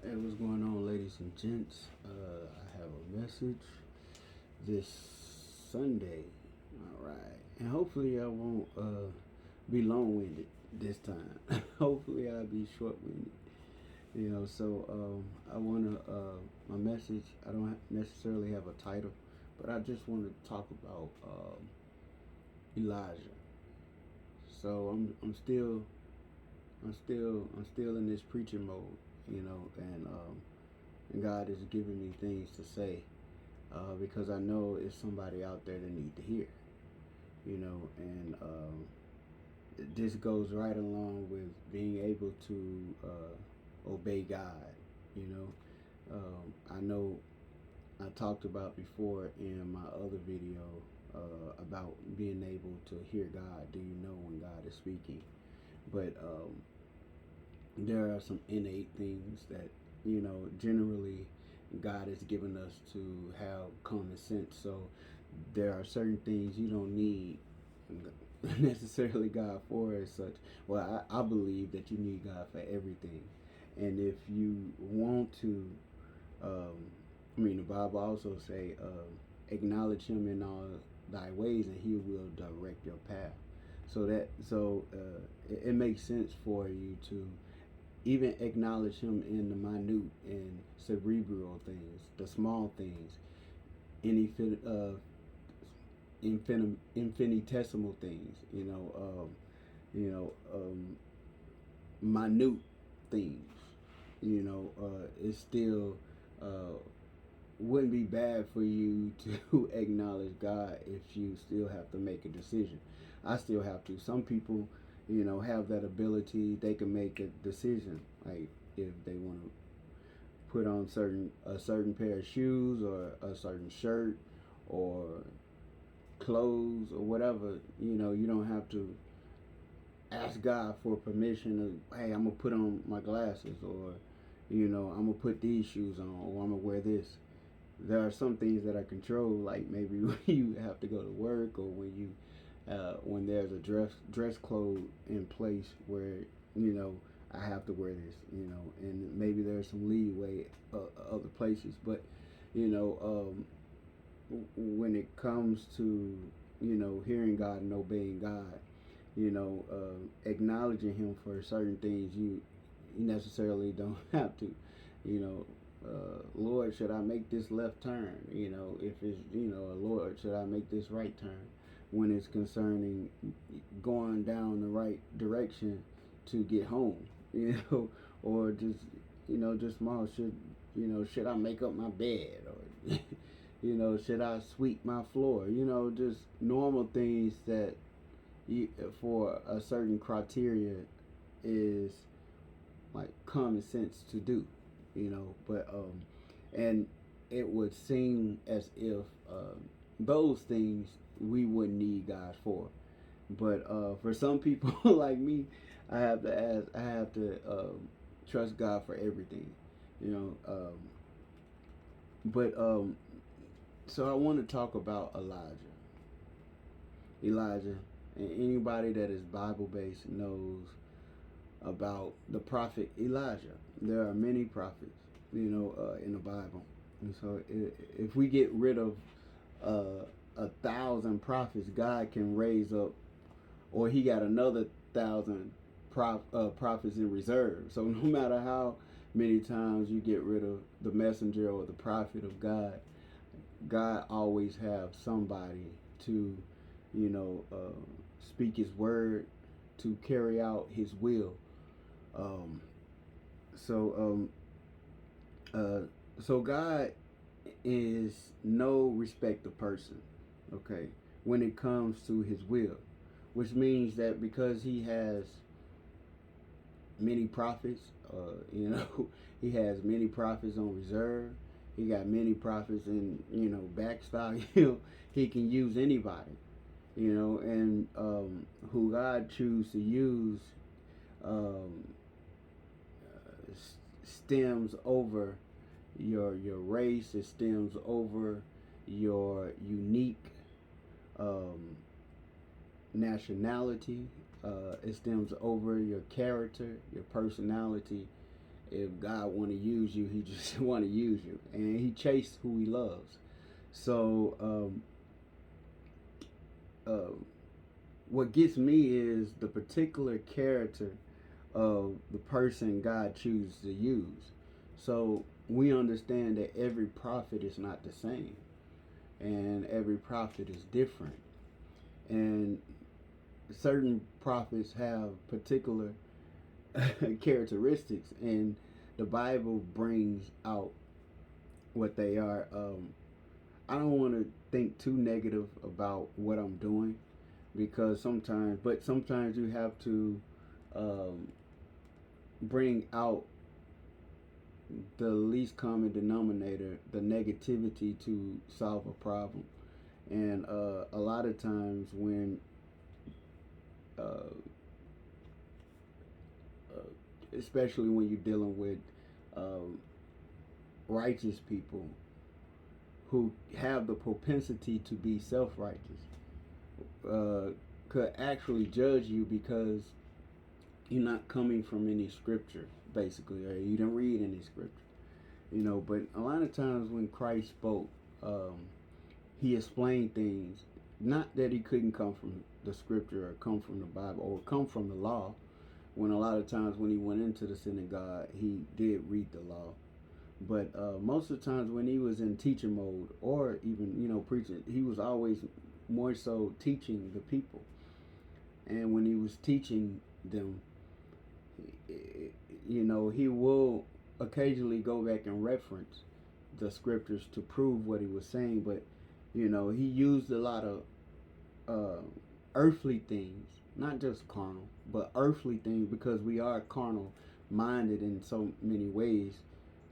Hey, what's going on, ladies and gents? I have a message this Sunday. All right, and hopefully I won't be long-winded this time. Hopefully I'll be short-winded. I wanna my message. I don't necessarily have a title, but I just want to talk about Elijah. So I'm still in this preaching mode, and God is giving me things to say because I know it's somebody out there that need to hear, and this goes right along with being able to obey God. You I know I talked about before in my other video about being able to hear God. Do you know when God is speaking? But there are some innate things that generally God has given us to have common sense. So there are certain things you don't need necessarily God for as such. Well, I believe that you need God for everything, and if you want to, um, the Bible also say, acknowledge Him in all thy ways, and He will direct your path. It makes sense for you to even acknowledge Him in the minute and cerebral things, the small things, any infinitesimal things, you know, minute things. It still uh, wouldn't be bad for you to acknowledge God if you still have to make a decision. I still have to. Some people, have that ability. They can make a decision, like if they want to put on a certain pair of shoes or a certain shirt or clothes or whatever. You don't have to ask God for permission of, hey, I'm gonna put on my glasses, or I'm gonna put these shoes on, or I'm gonna wear this. There are some things that are controlled, like maybe when you have to go to work, or when there's a dress code in place where I have to wear this, and maybe there's some leeway other places, but you know when it comes to hearing God and obeying God, acknowledging Him for certain things, you necessarily don't have to, you know. Lord, should I make this left turn? If it's Lord, should I make this right turn? When it's concerning going down the right direction to get home, or just just small. Should I make up my bed, or should I sweep my floor? Just normal things that for a certain criteria is like common sense to do, but and it would seem as if those things we wouldn't need God for, but for some people like me, I have to trust God for everything, you know. But so I want to talk about Elijah, and anybody that is Bible based knows about the prophet Elijah. There are many prophets, in the Bible, and so if we get rid of uh, 1,000 prophets, God can raise up, or He got another 1,000 prophets in reserve. So no matter how many times you get rid of the messenger or the prophet of God, God always have somebody to, speak His word, to carry out His will. Um, so uh, so God is no respect of person. Okay, when it comes to His will, which means that because He has many prophets, He has many prophets on reserve. He got many prophets in backstock. He can use anybody, and who God choose to use um, stems over your race. It stems over your unique um, nationality. It stems over your character, your personality, If God want to use you, He just want to use you, and He chased who He loves. So what gets me is the particular character of the person God chooses to use. So we understand that every prophet is not the same, and every prophet is different, and certain prophets have particular characteristics, and the Bible brings out what they are. I don't want to think too negative about what I'm doing, because sometimes you have to um, bring out the least common denominator, the negativity, to solve a problem. And a lot of times when uh, especially when you're dealing with um, righteous people who have the propensity to be self-righteous, could actually judge you because you're not coming from any scripture, basically, or you didn't read any scripture. But a lot of times when Christ spoke, he explained things, not that he couldn't come from the scripture or come from the Bible or come from the law. When a lot of times when he went into the synagogue, he did read the law. But most of the times when he was in teacher mode, or even preaching, he was always more so teaching the people. And when he was teaching them, he will occasionally go back and reference the scriptures to prove what he was saying. But he used a lot of earthly things, not just carnal, but earthly things, because we are carnal minded in so many ways,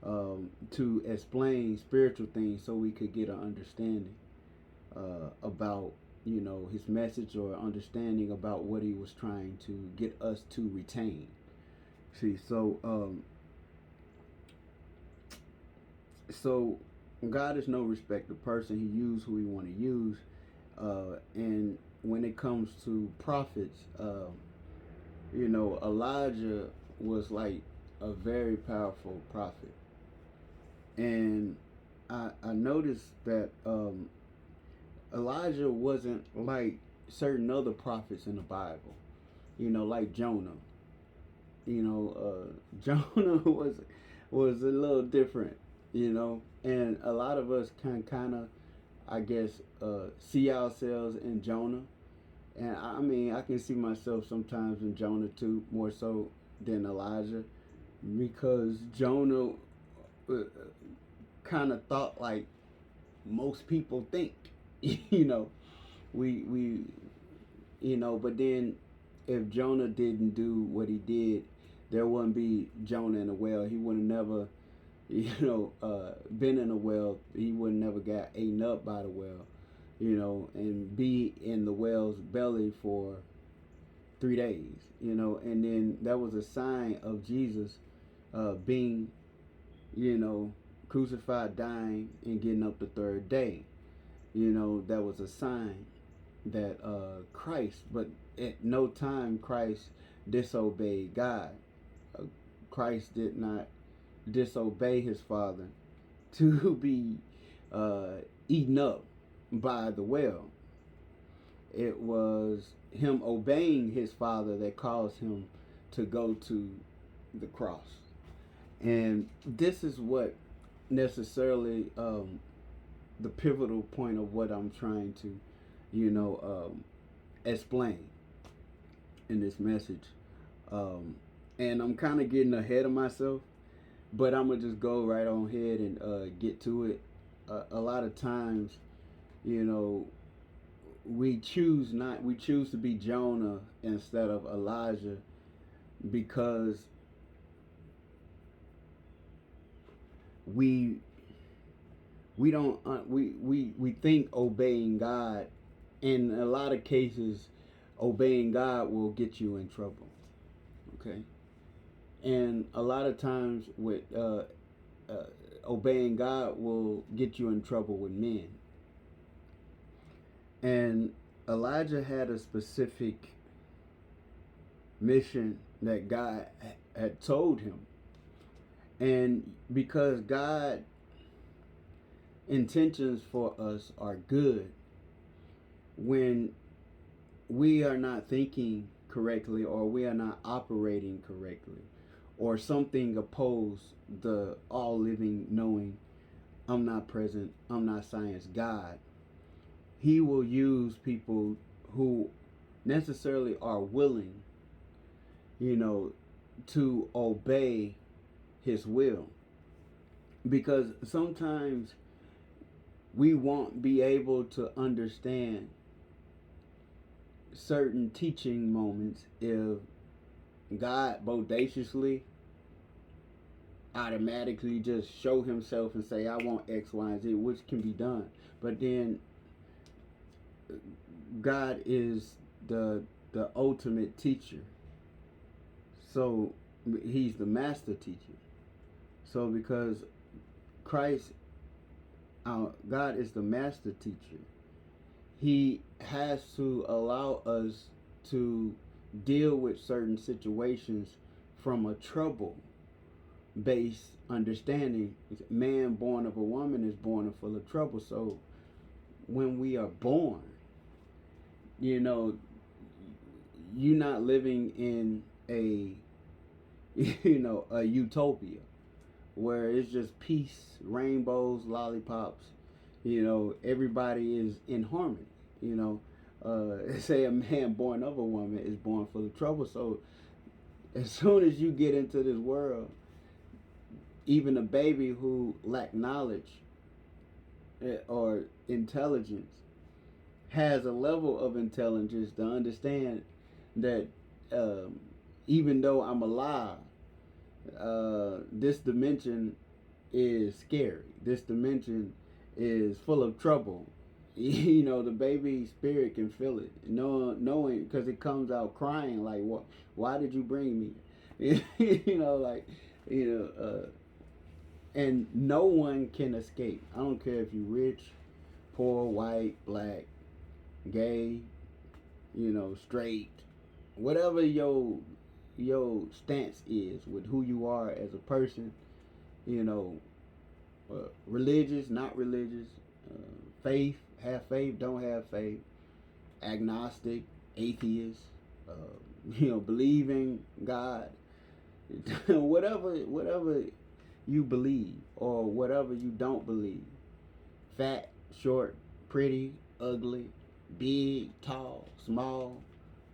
to explain spiritual things so we could get an understanding about his message, or understanding about what he was trying to get us to retain. See, so God is no respecter of person. He used who he want to use, and when it comes to prophets, Elijah was like a very powerful prophet, and I noticed that Elijah wasn't like certain other prophets in the Bible. Like Jonah. Jonah was a little different. And a lot of us can kind of, I guess, see ourselves in Jonah. And I mean, I can see myself sometimes in Jonah too, more so than Elijah, because Jonah uh, kind of thought like most people think. you know, we but then if Jonah didn't do what he did, there wouldn't be Jonah in the well. He would have never, been in a well. He would have never got eaten up by the well, and be in the whale's belly for 3 days, and then that was a sign of Jesus being, crucified, dying, and getting up the third day. That was a sign that Christ, but at no time Christ disobeyed God. Uh, Christ did not disobey his Father to be eaten up by the whale. It was him obeying his Father that caused him to go to the cross. And this is what necessarily the pivotal point of what I'm trying to, explain in this message. And I'm kind of getting ahead of myself, but I'm going to just go right on ahead and get to it. A lot of times, we choose to be Jonah instead of Elijah, because we don't we think obeying God, in a lot of cases obeying God will get you in trouble. Okay. And a lot of times with obeying God will get you in trouble with men. And Elijah had a specific mission that God had told him. And because God intentions for us are good, when we are not thinking correctly or we are not operating correctly or something oppose the all living knowing omnipresent omniscience God, he will use people who necessarily are willing, you know, to obey his will. Because sometimes we won't be able to understand certain teaching moments if God bodaciously automatically just show himself and say, I want X, Y, and Z, which can be done. But then God is the ultimate teacher. So he's the master teacher. So because Christ, God is the master teacher, he has to allow us to deal with certain situations from a trouble based understanding. Man born of a woman is born full of trouble. So when we are born, you know, you're not living in a a utopia where it's just peace, rainbows, lollipops. Everybody is in harmony. Say a man born of a woman is born full of trouble. So as soon as you get into this world, even a baby who lack knowledge or intelligence has a level of intelligence to understand that even though I'm alive, this dimension is scary. This dimension is full of trouble. The baby spirit can feel it, knowing because it comes out crying like, "What? Why did you bring me?" And no one can escape. I don't care if you're rich, poor, white, black, gay, straight, whatever your stance is with who you are as a person, you know, religious, not religious, faith, have faith, don't have faith, agnostic, atheist, believing God, whatever you believe or whatever you don't believe, fat, short, pretty, ugly, big, tall, small,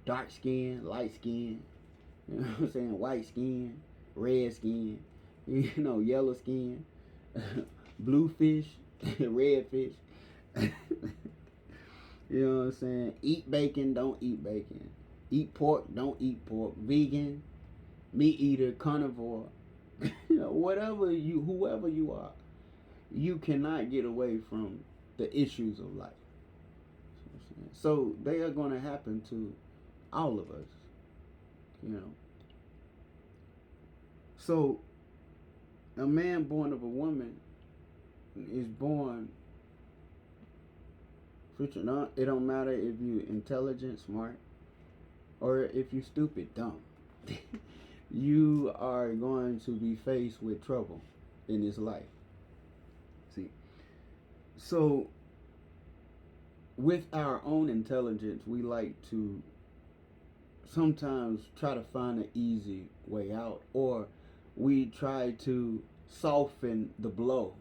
dark skin, light skin, white skin, red skin, yellow skin, blue fish, red fish. Eat bacon, don't eat bacon. Eat pork, don't eat pork. Vegan, meat eater, carnivore. Whoever you are, you cannot get away from the issues of life. So they are going to happen to all of us, you know. So a man born of a woman is born. It don't matter if you intelligent, smart, or if you stupid, dumb. You are going to be faced with trouble in this life. See, so with our own intelligence, we like to sometimes try to find an easy way out, or we try to soften the blow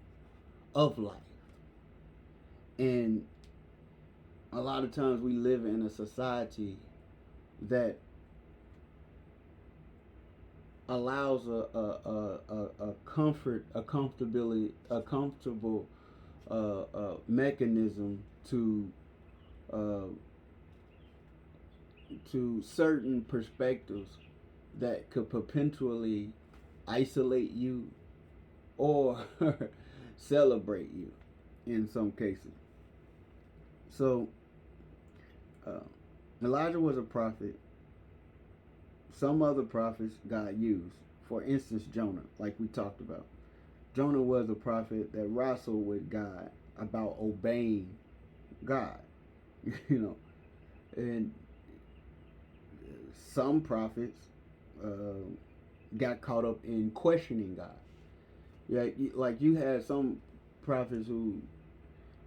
of life. And a lot of times we live in a society that allows a comfortable mechanism uh, to certain perspectives that could potentially isolate you or celebrate you in some cases. So Elijah was a prophet. Some other prophets God used. For instance, Jonah, like we talked about. Jonah was a prophet that wrestled with God about obeying God. And some prophets got caught up in questioning God. Yeah, like you had some prophets who,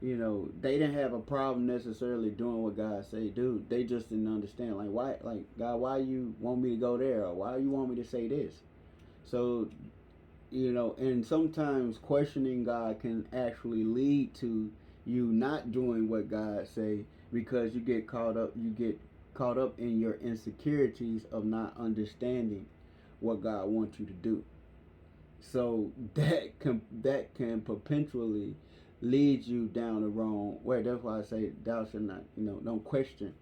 they didn't have a problem necessarily doing what God say do. They just didn't understand, like, why, like, God, why you want me to go there, or why you want me to say this. So, and sometimes questioning God can actually lead to you not doing what God say, because you get caught up in your insecurities of not understanding what God wants you to do. So that can perpetually lead you down the wrong way. That's why I say thou should not, don't question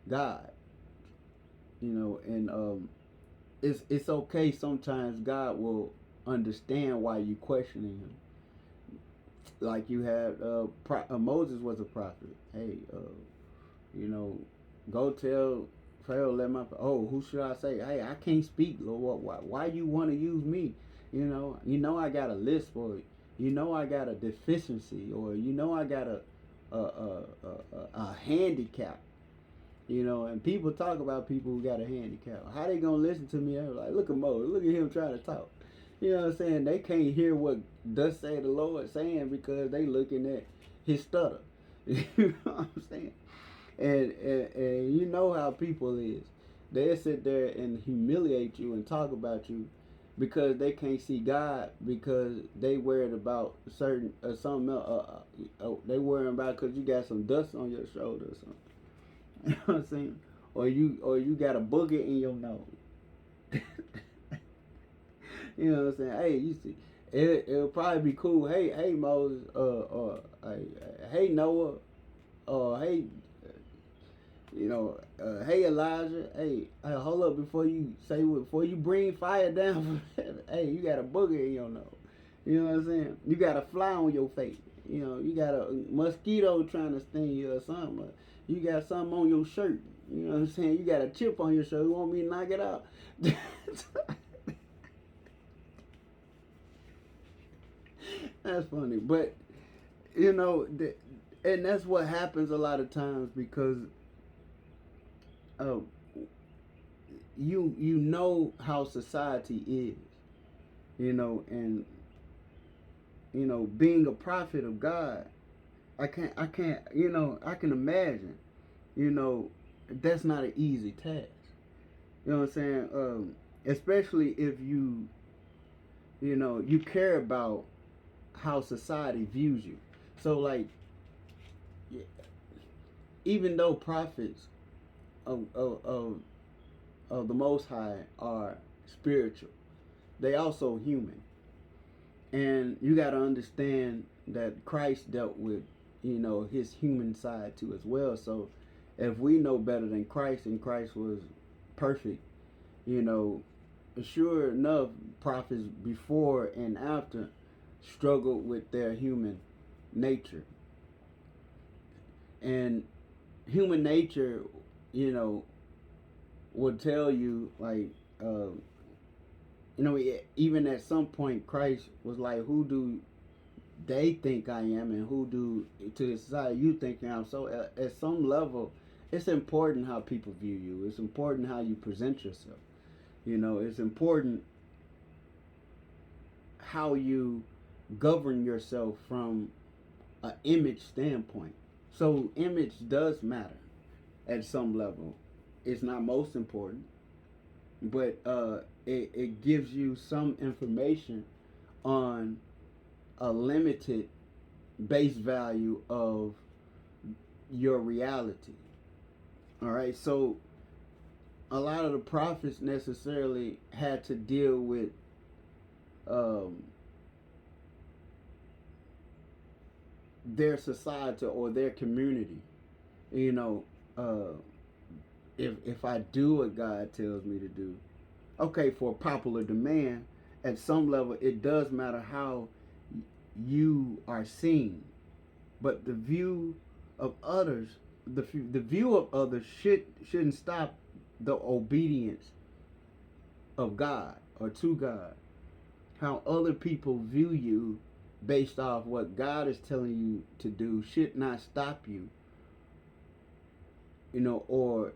God. And it's okay sometimes. God will understand why you questioning him. Like you had Moses was a prophet. Hey, you know, go tell Pharaoh, let my, who should I say? Hey, I can't speak, Lord. Why you want to use me? I got a list for it. I got a deficiency, or I got a handicap. And people talk about people who got a handicap. How they gonna listen to me? I'm like, look at Moses. Look at him trying to talk. You know what I'm saying? They can't hear what thus say the Lord saying because they looking at his stutter. You know what I'm saying? And you know how people is. They'll sit there and humiliate you and talk about you because they can't see God, because they worried about certain something else. They worrying about because you got some dust on your shoulder or something. You know what I'm saying? Or you got a booger in your nose. You know what I'm saying? Hey, you see, it'll probably be cool. Hey Moses, hey Noah, hey, hey Elijah, hey, hold up before you bring fire down from heaven. Hey, you got a booger in your nose. You know what I'm saying? You got a fly on your face. You got a mosquito trying to sting you or something. You got something on your shirt. You know what I'm saying? You got a chip on your shirt. You want me to knock it out? That's funny, but you know, and that's what happens a lot of times because uh, you know how society is, and being a prophet of God, I can't I can imagine, you know that's not an easy task. You know what I'm saying? Especially if you care about how society views you. So like, even though prophets of the Most High are spiritual, they also human, and you got to understand that Christ dealt with his human side too as well. So if we know better than Christ, and Christ was perfect, you know, sure enough, prophets before and after struggled with their human nature. And human nature, you know, would tell you, like, even at some point, Christ was like, who do they think I am, and who do to the society you think I am? So at some level, it's important how people view you. It's important how you present yourself. It's important how you govern yourself from an image standpoint. So image does matter at some level. It's not most important, but it gives you some information on a limited base value of your reality. All right, so a lot of the prophets necessarily had to deal with um, their society or their community. You know, if I do what God tells me to do, okay, for popular demand, at some level, it does matter how you are seen, but the view of others, the view of others shouldn't stop the obedience of God or to God. How other people view you based off what God is telling you to do should not stop you, or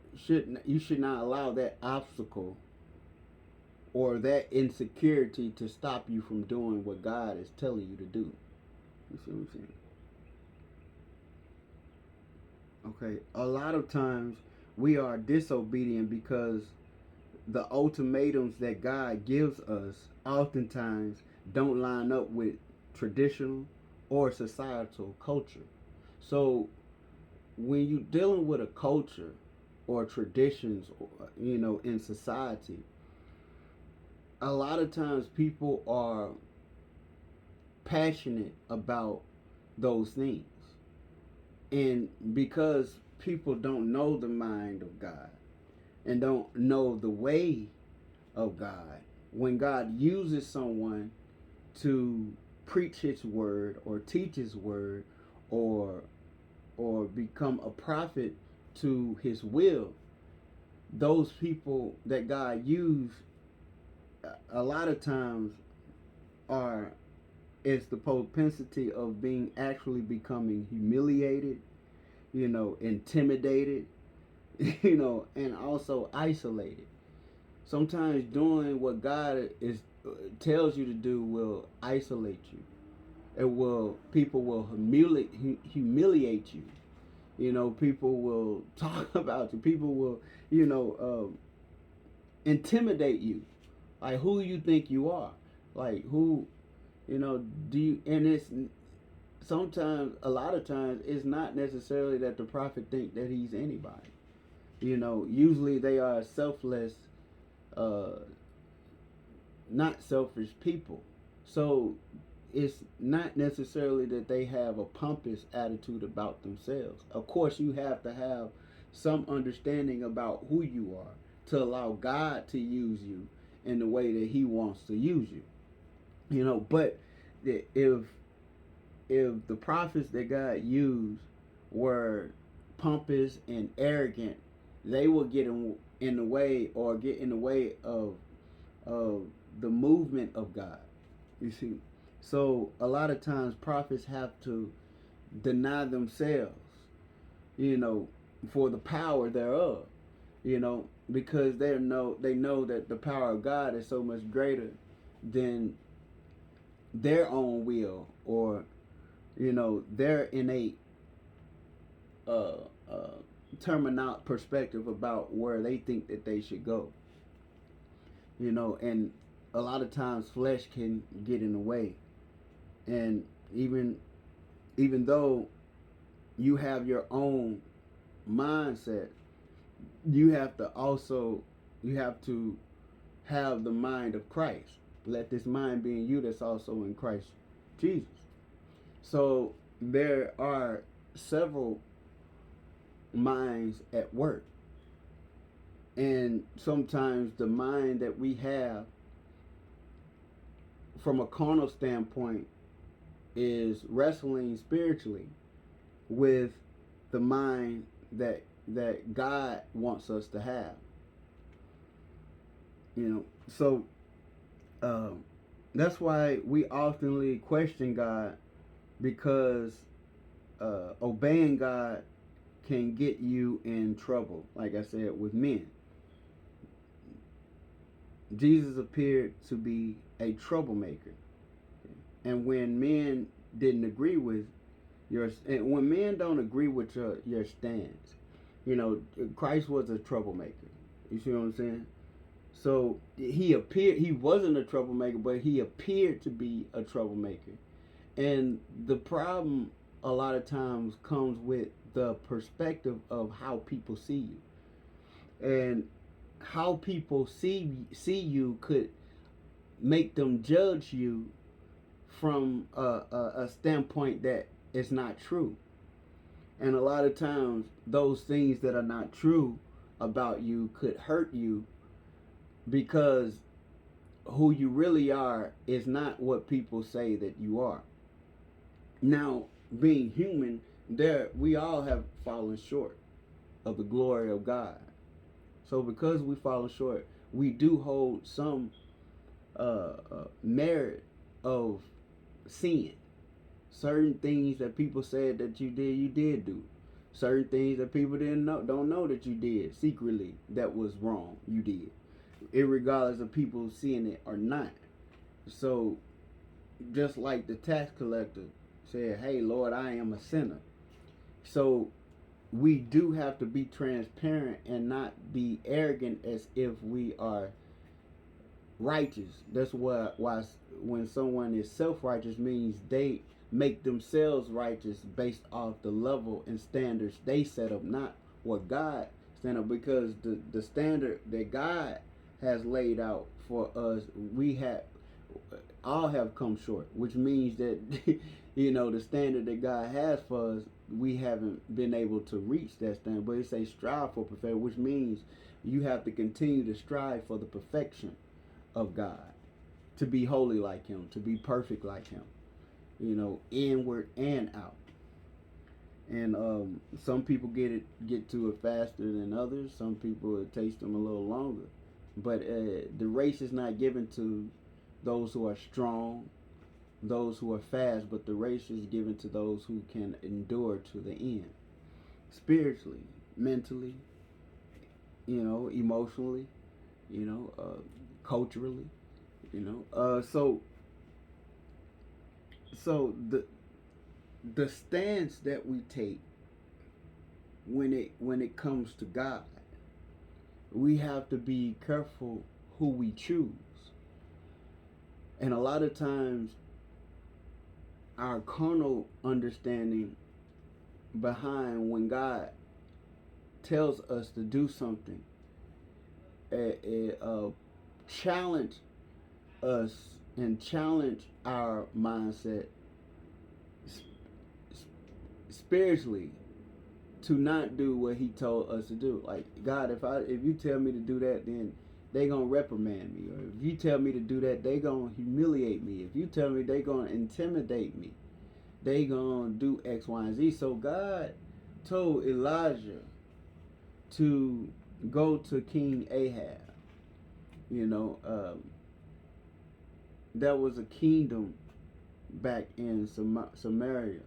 you should not allow that obstacle or that insecurity to stop you from doing what God is telling you to do. You see what I'm saying? Okay. A lot of times we are disobedient because the ultimatums that God gives us oftentimes don't line up with traditional or societal culture. So when you're dealing with a culture or traditions, in society, a lot of times people are passionate about those things. And because people don't know the mind of God and don't know the way of God, when God uses someone to preach his word or teach his word or become a prophet to his will, those people that God used a lot of times are is the propensity of being actually becoming humiliated, intimidated, and also isolated. Sometimes doing what God is tells you to do will isolate you. It will people will humiliate you. People will talk about you. People will, intimidate you. Like, who you think you are. Like, who, do you, and it's sometimes, a lot of times, it's not necessarily that the prophet think that he's anybody. Usually they are selfless, uh, not selfish people. So it's not necessarily that they have a pompous attitude about themselves. Of course, you have to have some understanding about who you are to allow God to use you in the way that He wants to use you. But if the prophets that God used were pompous and arrogant, they will get in the way or get in the way of the movement of God. You see, so a lot of times prophets have to deny themselves, you know, for the power thereof, because they know that the power of God is so much greater than their own will or their innate uh, uh, terminal perspective about where they think that they should go. And a lot of times flesh can get in the way, and even though you have your own mindset, you have to have the mind of Christ. Let this mind be in you that's also in Christ Jesus. So there are several minds at work. And sometimes the mind that we have from a carnal standpoint is wrestling spiritually with the mind that God wants us to have. So that's why we oftenly question God, because obeying God can get you in trouble. Like I said, with men, Jesus appeared to be a troublemaker, and when men didn't agree with and when men don't agree with your stance, Christ was a troublemaker. You see what I'm saying? So he wasn't a troublemaker, but he appeared to be a troublemaker. And the problem a lot of times comes with the perspective of how people see you. And how people see you could make them judge you from a standpoint that is not true. And a lot of times those things that are not true about you could hurt you, because who you really are is not what people say that you are. Now, being human, we all have fallen short of the glory of God. So because we fall short, we do hold some merit of sin. Certain things that people said that you did do. Certain things that people don't know that you did secretly that was wrong, you did. irregardless of people seeing it or not. So just like the tax collector said, "Hey, Lord, I am a sinner." So we do have to be transparent and not be arrogant as if we are righteous. That's why when someone is self-righteous means they make themselves righteous based off the level and standards they set up, not what God stand up. Because the standard that God has laid out for us, we have all have come short, which means that the standard that God has for us, we haven't been able to reach that standard. But it says strive for perfection, which means you have to continue to strive for the perfection of God, to be holy like Him, to be perfect like Him, inward and out. And some people get to it faster than others. Some people it takes them a little longer. But the race is not given to those who are strong, those who are fast, but the race is given to those who can endure to the end, spiritually, mentally, emotionally, culturally, so the stance that we take when it comes to God, we have to be careful who we choose. And a lot of times our carnal understanding behind when God tells us to do something, challenge us and challenge our mindset spiritually to not do what He told us to do. Like, God, if you tell me to do that, then they gonna reprimand me. Or if you tell me to do that, they gonna humiliate me. If you tell me they gonna intimidate me, they gonna do X, Y, and Z. So God told Elijah to go to King Ahab. That was a kingdom back in Samaria,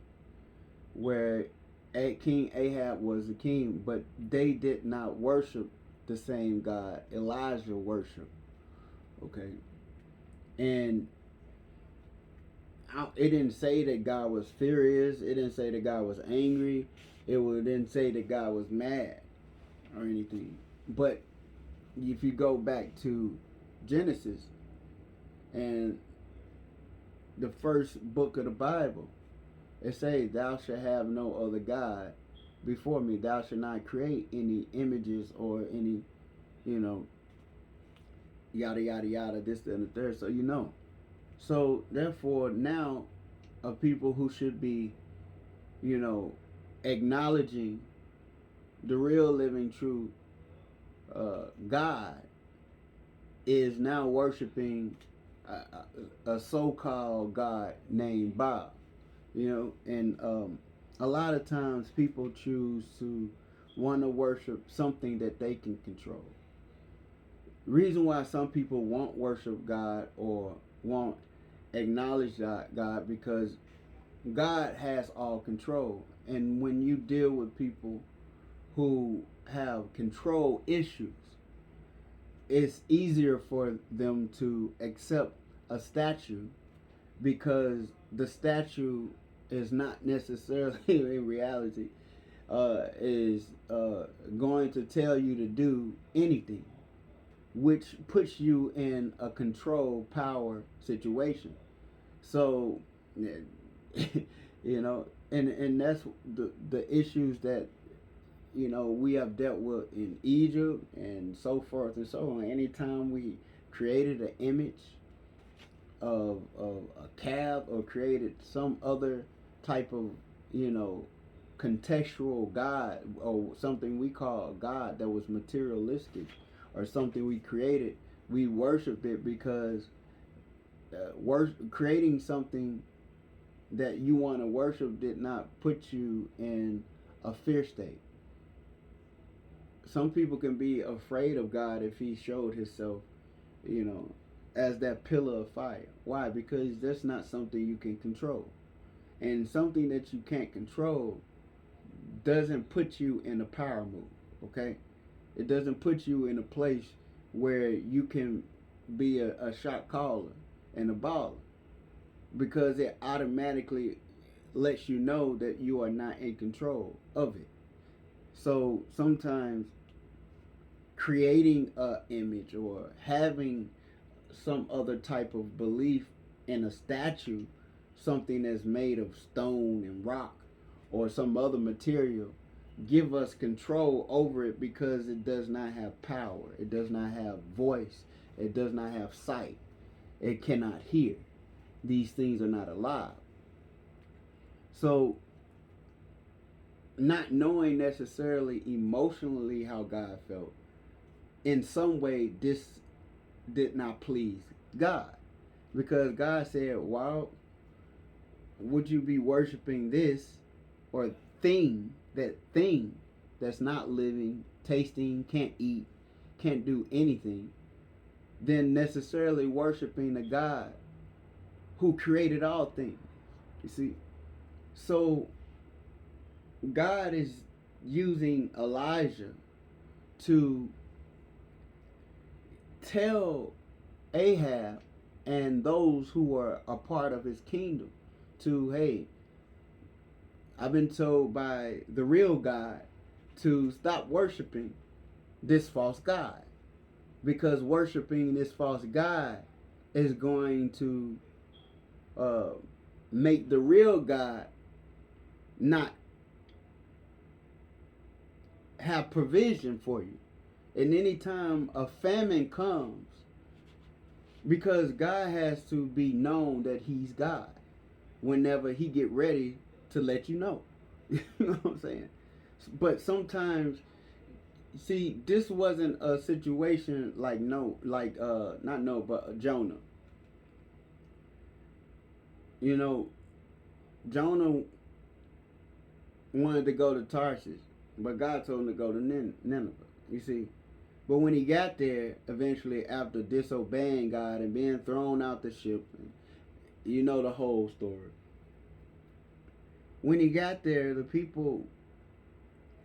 where King Ahab was the king, but they did not worship the same God Elijah worshiped. Okay, and it didn't say that God was furious. It didn't say that God was angry. Didn't say that God was mad or anything. But if you go back to Genesis and the first book of the Bible, it says, "Thou shalt have no other God before me. Thou shalt not create any images or any, yada yada yada, this, that, and the third." So So therefore, now a people who should be, acknowledging the real, living, true God is now worshiping a so-called God named Bob. And a lot of times people choose to want to worship something that they can control. Reason why some people won't worship God or won't acknowledge God, because God has all control. And when you deal with people who have control issues, it's easier for them to accept a statue, because the statue is not necessarily in reality is going to tell you to do anything, which puts you in a control power situation. So and that's the issues that we have dealt with in Egypt and so forth and so on. Anytime we created an image of a calf or created some other type of contextual God, or something we call God that was materialistic, or something we created, we worshiped it, because creating something that you want to worship did not put you in a fear state. Some people can be afraid of God if He showed Himself, as that pillar of fire. Why? Because that's not something you can control. And something that you can't control doesn't put you in a power move, okay? It doesn't put you in a place where you can be a shot caller and a baller, because it automatically lets you know that you are not in control of it. So sometimes creating a image or having some other type of belief in a statue, something that's made of stone and rock or some other material, give us control over it, because it does not have power, it does not have voice, it does not have sight, it cannot hear. These things are not alive. So not knowing necessarily emotionally how God felt, in some way this did not please God, because God said, "Why would you be worshiping this or thing that's not living, tasting, can't eat, can't do anything, than necessarily worshiping the God who created all things?" You see, so God is using Elijah to tell Ahab and those who were a part of his kingdom to, hey, I've been told by the real God to stop worshiping this false God, because worshiping this false God is going to uh, make the real God not have provision for you. And anytime a famine comes, because God has to be known that he's God whenever he get ready to let you know. You know what I'm saying? But sometimes, see, this wasn't a situation like Jonah. You know, Jonah wanted to go to Tarshish, but God told him to go to Nineveh. You see, but when he got there, eventually, after disobeying God and being thrown out the ship, you know the whole story. When he got there, the people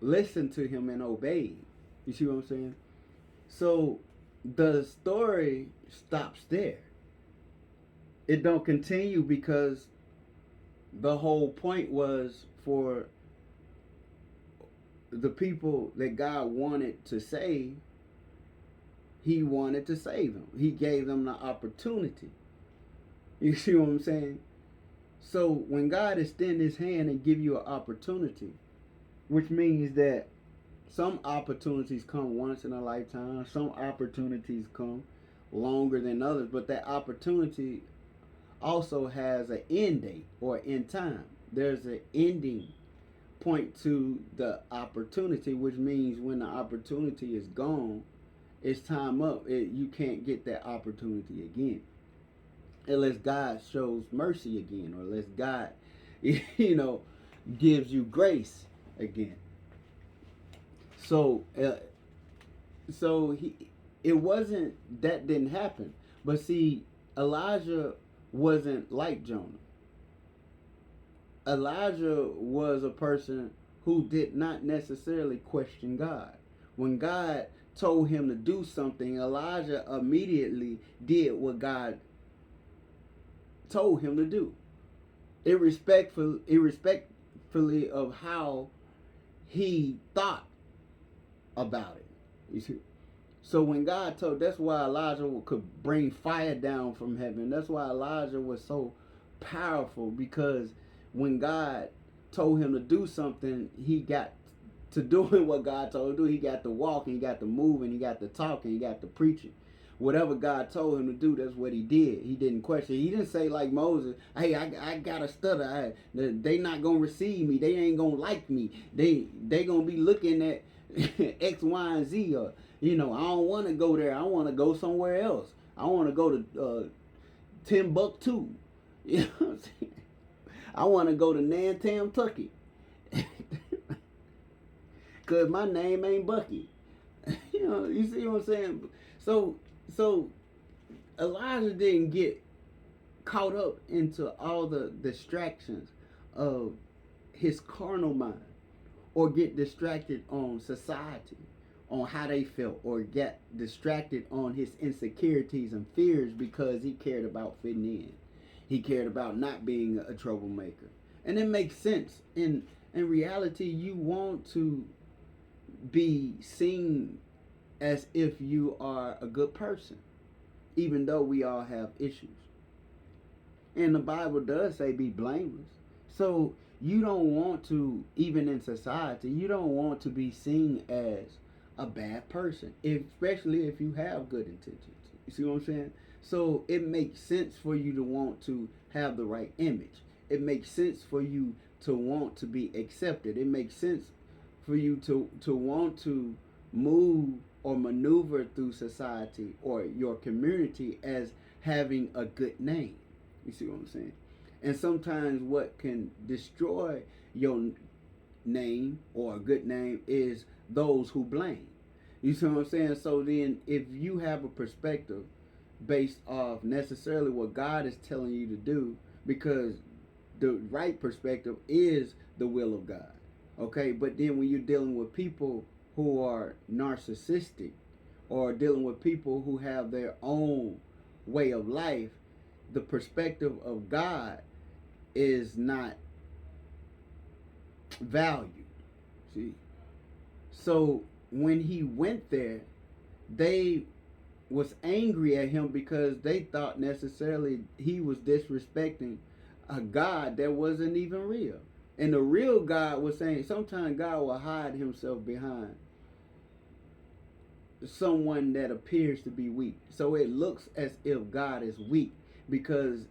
listened to him and obeyed. You see what I'm saying? So the story stops there. It don't continue, because the whole point was for the people that God wanted to save. He wanted to save them. He gave them the opportunity. You see what I'm saying? So when God extends his hand and give you an opportunity, which means that some opportunities come once in a lifetime, some opportunities come longer than others, but that opportunity also has an end date or end time. There's an ending point to the opportunity, which means when the opportunity is gone, it's time up. You can't get that opportunity again unless God shows mercy again, or unless God, gives you grace again. So, it wasn't that didn't happen, but see, Elijah wasn't like Jonah. Elijah was a person who did not necessarily question God. When God told him to do something, Elijah immediately did what God told him to do, irrespectfully of how he thought about it. You see? So when God told, that's why Elijah could bring fire down from heaven. That's why Elijah was so powerful, because when God told him to do something, he got to doing what God told him to do. He got to walk, and he got to move, and he got to talk, and he got to preach it. Whatever God told him to do, that's what he did. He didn't question. He didn't say like Moses, hey, I got a stutter. They not going to receive me. They ain't going to like me. They going to be looking at X, Y, and Z. Or, I don't want to go there. I want to go somewhere else. I want to go to Timbuktu. You know what I'm saying? I want to go to Nantucket. Because my name ain't Bucky. You see what I'm saying? So Elijah didn't get caught up into all the distractions of his carnal mind, or get distracted on society, on how they felt or get distracted on his insecurities and fears because he cared about fitting in. He cared about not being a troublemaker. And it makes sense. In reality, you want to be seen as if you are a good person, even though we all have issues. And the Bible does say be blameless. So you don't want to, even in society, you don't want to be seen as a bad person, especially if you have good intentions. You see what I'm saying? So it makes sense for you to want to have the right image. It makes sense for you to want to be accepted. It makes sense for you to want to move or maneuver through society or your community as having a good name. You see what I'm saying? And sometimes what can destroy your name or a good name is those who blame. You see what I'm saying? So then if you have a perspective based off necessarily what God is telling you to do, because the right perspective is the will of God. Okay? But then when you're dealing with people who are narcissistic or dealing with people who have their own way of life, the perspective of God is not valued. See? So when he went there, they was angry at him because they thought necessarily he was disrespecting a God that wasn't even real. And the real God was saying sometimes God will hide himself behind someone that appears to be weak. So it looks as if God is weak because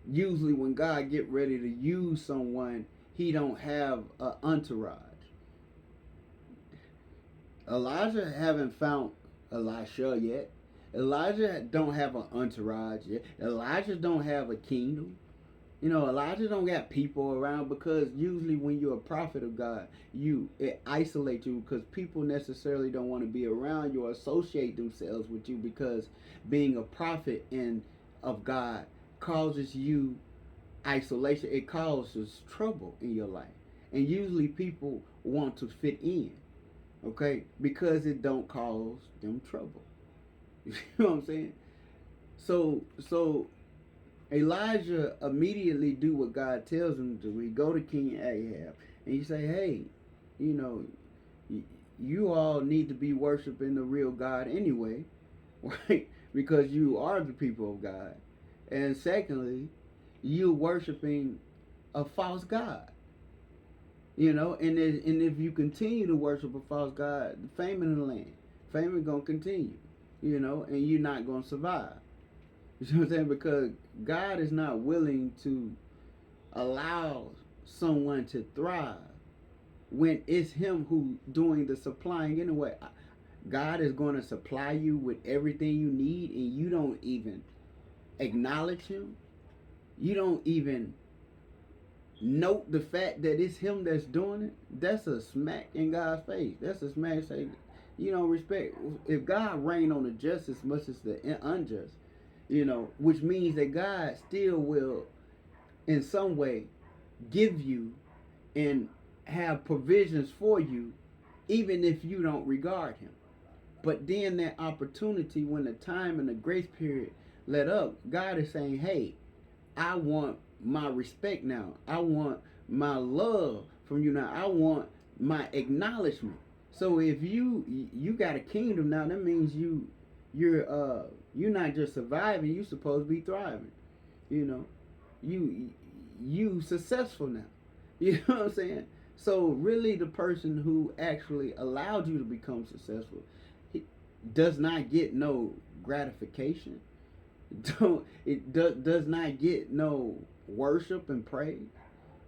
usually when God get ready to use someone, he don't have an entourage. Elijah haven't found Elisha yet. Elijah don't have an entourage yet. Elijah don't have a kingdom. You know, Elijah don't got people around because usually when you're a prophet of God, it isolates you because people necessarily don't want to be around you or associate themselves with you because being a prophet and of God causes you isolation. It causes trouble in your life. And usually people want to fit in, okay? Because it don't cause them trouble. You know what I'm saying? So Elijah immediately do what God tells him to do. We go to King Ahab and you say, hey, you know, you all need to be worshiping the real God anyway, right? Because you are the people of God. And secondly, you worshiping a false God. You know, and if you continue to worship a false God, famine in the land, famine gonna continue. You know, and you're not gonna survive. You see what I'm saying? Because God is not willing to allow someone to thrive when it's Him who doing the supplying anyway. God is going to supply you with everything you need, and you don't even acknowledge Him. You don't even note the fact that it's Him that's doing it. That's a smack in God's face. That's a smack saying, you don't respect. If God reign on the just as much as the unjust, you know, which means that God still will, in some way, give you and have provisions for you, even if you don't regard Him. But then that opportunity, when the time and the grace period let up, God is saying, hey, I want my respect now. I want my love from you now. I want my acknowledgement. So if you got a kingdom now, that means you're not just surviving, you're supposed to be thriving. You know, you successful now. You know what I'm saying? So really the person who actually allowed you to become successful, he does not get no gratification. Does not get no worship and praise.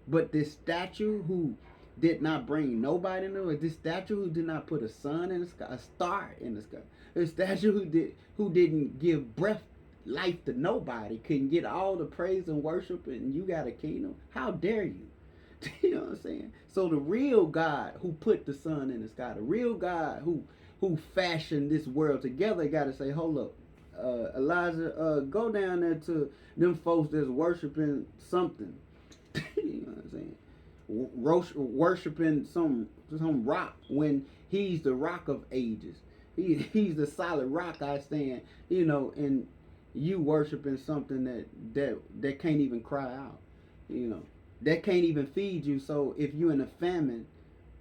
But this statue who did not bring nobody in it, this statue who did not put a sun in the sky, a star in the sky, this statue who didn't give breath, life to nobody, couldn't get all the praise and worship, and you got a kingdom. How dare you? You know what I'm saying? So the real God who put the sun in the sky, the real God who fashioned this world together, got to say, hold up, Elijah, go down there to them folks that's worshiping something. You know what I'm saying? worshiping some rock when he's the rock of ages. He's the solid rock I stand. And you worshiping something that can't even cry out. You know, that can't even feed you. So if you're in a famine,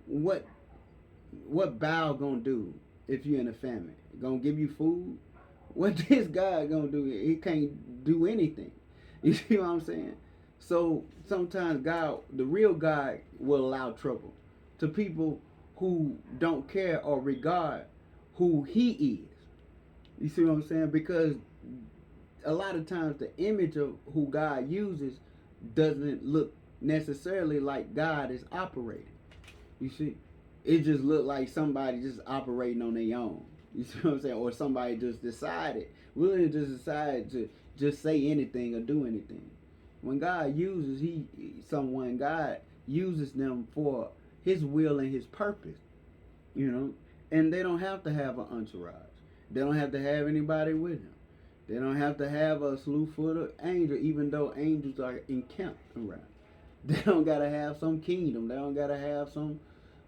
what Baal gonna do if you're in a famine? Gonna give you food? What this God gonna do? He can't do anything. You see what I'm saying? So sometimes God, the real God, will allow trouble to people who don't care or regard who He is. You see what I'm saying? Because a lot of times the image of who God uses doesn't look necessarily like God is operating. You see, it just looked like somebody just operating on their own. You see what I'm saying? Or somebody just decided, really just decided to just say anything or do anything. When God uses someone, God uses them for His will and His purpose. And they don't have to have an entourage. They don't have to have anybody with them. They don't have to have a slew-footed angel, even though angels are encamped around. They don't gotta have some kingdom. They don't gotta have some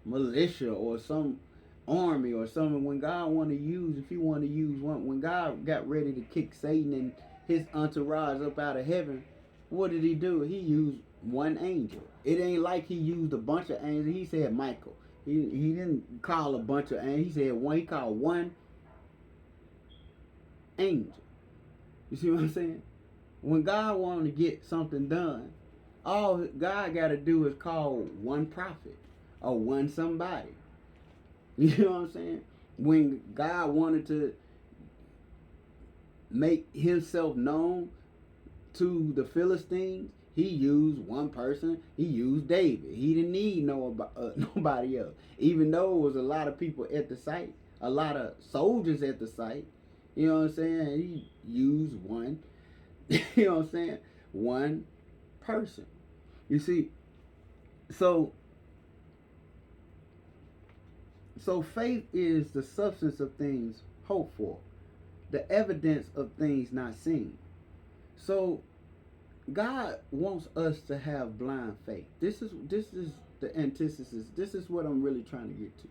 militia or some army or something. When God want to use, if He want to use one, when God got ready to kick Satan and his entourage up out of heaven, what did He do? He used one angel. It ain't like He used a bunch of angels. He said Michael. He didn't call a bunch of angels. He said one. He called one angel. You see what I'm saying? When God wanted to get something done, all God got to do is call one prophet or one somebody. You know what I'm saying? When God wanted to make Himself known to the Philistines, He used one person. He used David. He didn't need nobody else. Even though it was a lot of people at the site, a lot of soldiers at the site. You know what I'm saying? He used one. You know what I'm saying? One person. You see, so faith is the substance of things hoped for, the evidence of things not seen. So God wants us to have blind faith. This is the antithesis. This is what I'm really trying to get to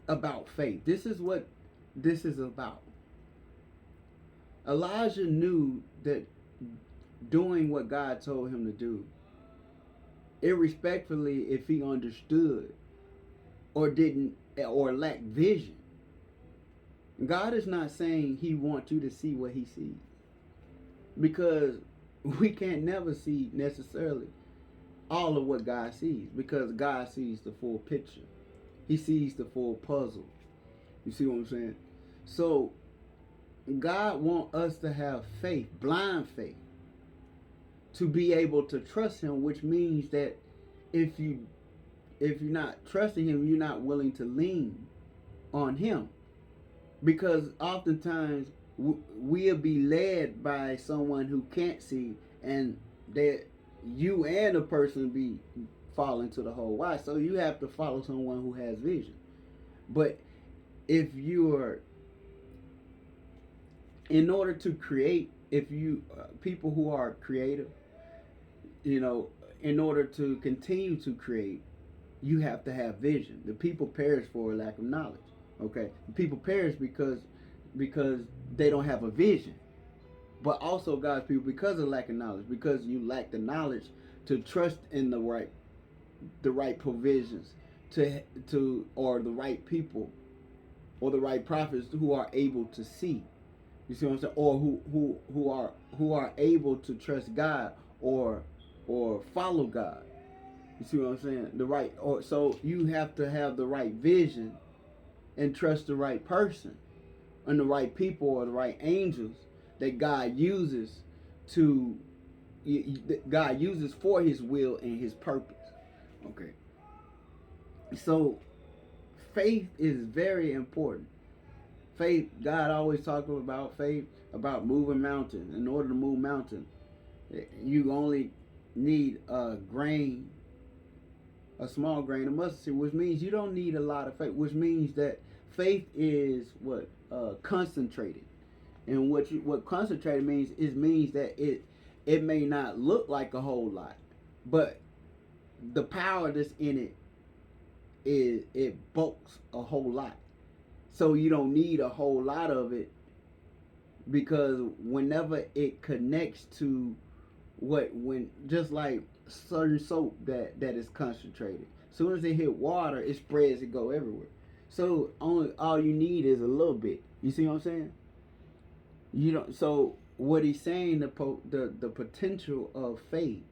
about faith. This is what this is about. Elijah knew that doing what God told him to do, irrespectively if he understood or didn't or lacked vision, God is not saying He wants you to see what He sees, because we can't never see necessarily all of what God sees, because God sees the full picture. He sees the full puzzle. You see what I'm saying? So God wants us to have faith, blind faith, to be able to trust Him, which means that if you're not trusting Him, you're not willing to lean on Him, because oftentimes we'll be led by someone who can't see, and that you and the person be falling to the hole. Why? So you have to follow someone who has vision. But if you're, in order to create, if you people who are creative, in order to continue to create, you have to have vision. The people perish for a lack of knowledge. Okay, the people perish because they don't have a vision. But also God's people, because of lack of knowledge, because you lack the knowledge to trust in the right provisions or the right people or the right prophets who are able to see. You see what I'm saying? Or who are able to trust God or follow God. You see what I'm saying? So you have to have the right vision and trust the right person and the right people or the right angels that God uses for His will and His purpose. Okay. So faith is very important. Faith, God always talks about faith, about moving mountains. In order to move mountains, you only need a small grain of mustard seed, which means you don't need a lot of faith, which means that faith is what concentrated. And what concentrated means that it may not look like a whole lot, but the power that's in it is it bulks a whole lot. So you don't need a whole lot of it, because whenever it connects to when just like certain soap that is concentrated, as soon as it hit water, it spreads, it go everywhere. So only all you need is a little bit. You see what I'm saying? You don't. So what he's saying, the potential of faith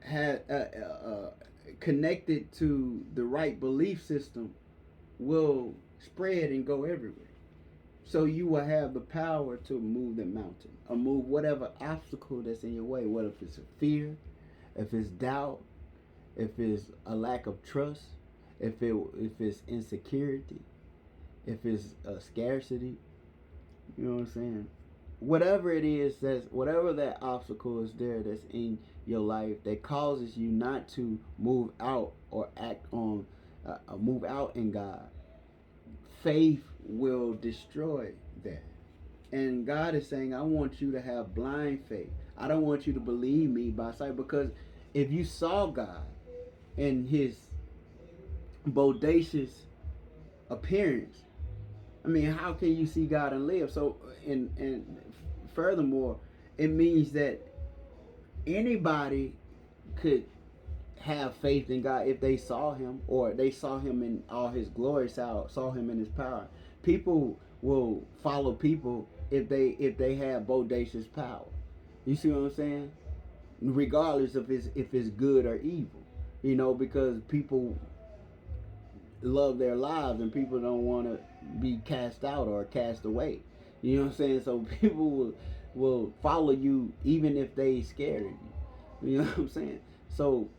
had connected to the right belief system will spread and go everywhere. So you will have the power to move the mountain or move whatever obstacle that's in your way. What if it's a fear, if it's doubt, if it's a lack of trust, if it's insecurity, if it's a scarcity. You know what I'm saying? Whatever it is, that's whatever that obstacle is there that's in your life that causes you not to move out or act on, move out in God. Faith will destroy that. And God is saying, I want you to have blind faith. I don't want you to believe me by sight, because if you saw God in his bodacious appearance, I mean, how can you see God and live? So, and furthermore, it means that anybody could have faith in God if they saw him, or they saw him in all his glory, saw him in his power. People will follow people if they have bodacious power. You see what I'm saying? Regardless of if it's good or evil. You know, because people love their lives and people don't want to be cast out or cast away. You know what I'm saying? So people will follow you even if they scared of you. You know what I'm saying? So,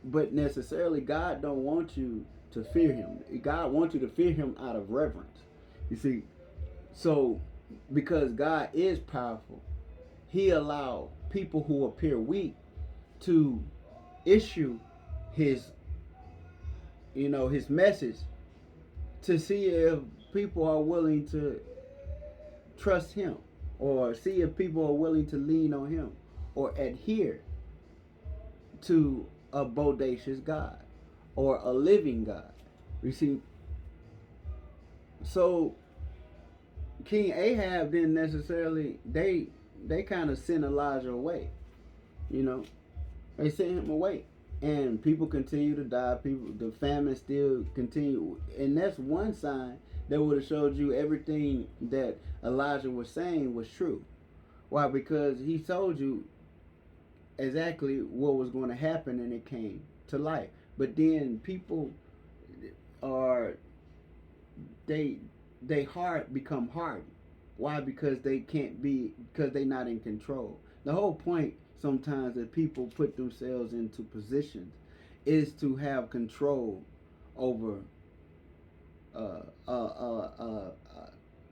but necessarily God don't want you to fear him. God wants you to fear him out of reverence. You see, so because God is powerful, he allowed people who appear weak to issue his his message, to see if people are willing to trust him, or see if people are willing to lean on him or adhere to a bodacious God or a living God. You see, so King Ahab didn't necessarily, they kind of sent Elijah away. You know, they sent him away, and people continue to die. People, the famine still continue, and that's one sign that would have showed you everything that Elijah was saying was true. Why? Because he told you exactly what was going to happen, and it came to life. But then people are they heart become hardened. Why? Because they can't be, because they're not in control. The whole point sometimes that people put themselves into positions is to have control over uh, a, a,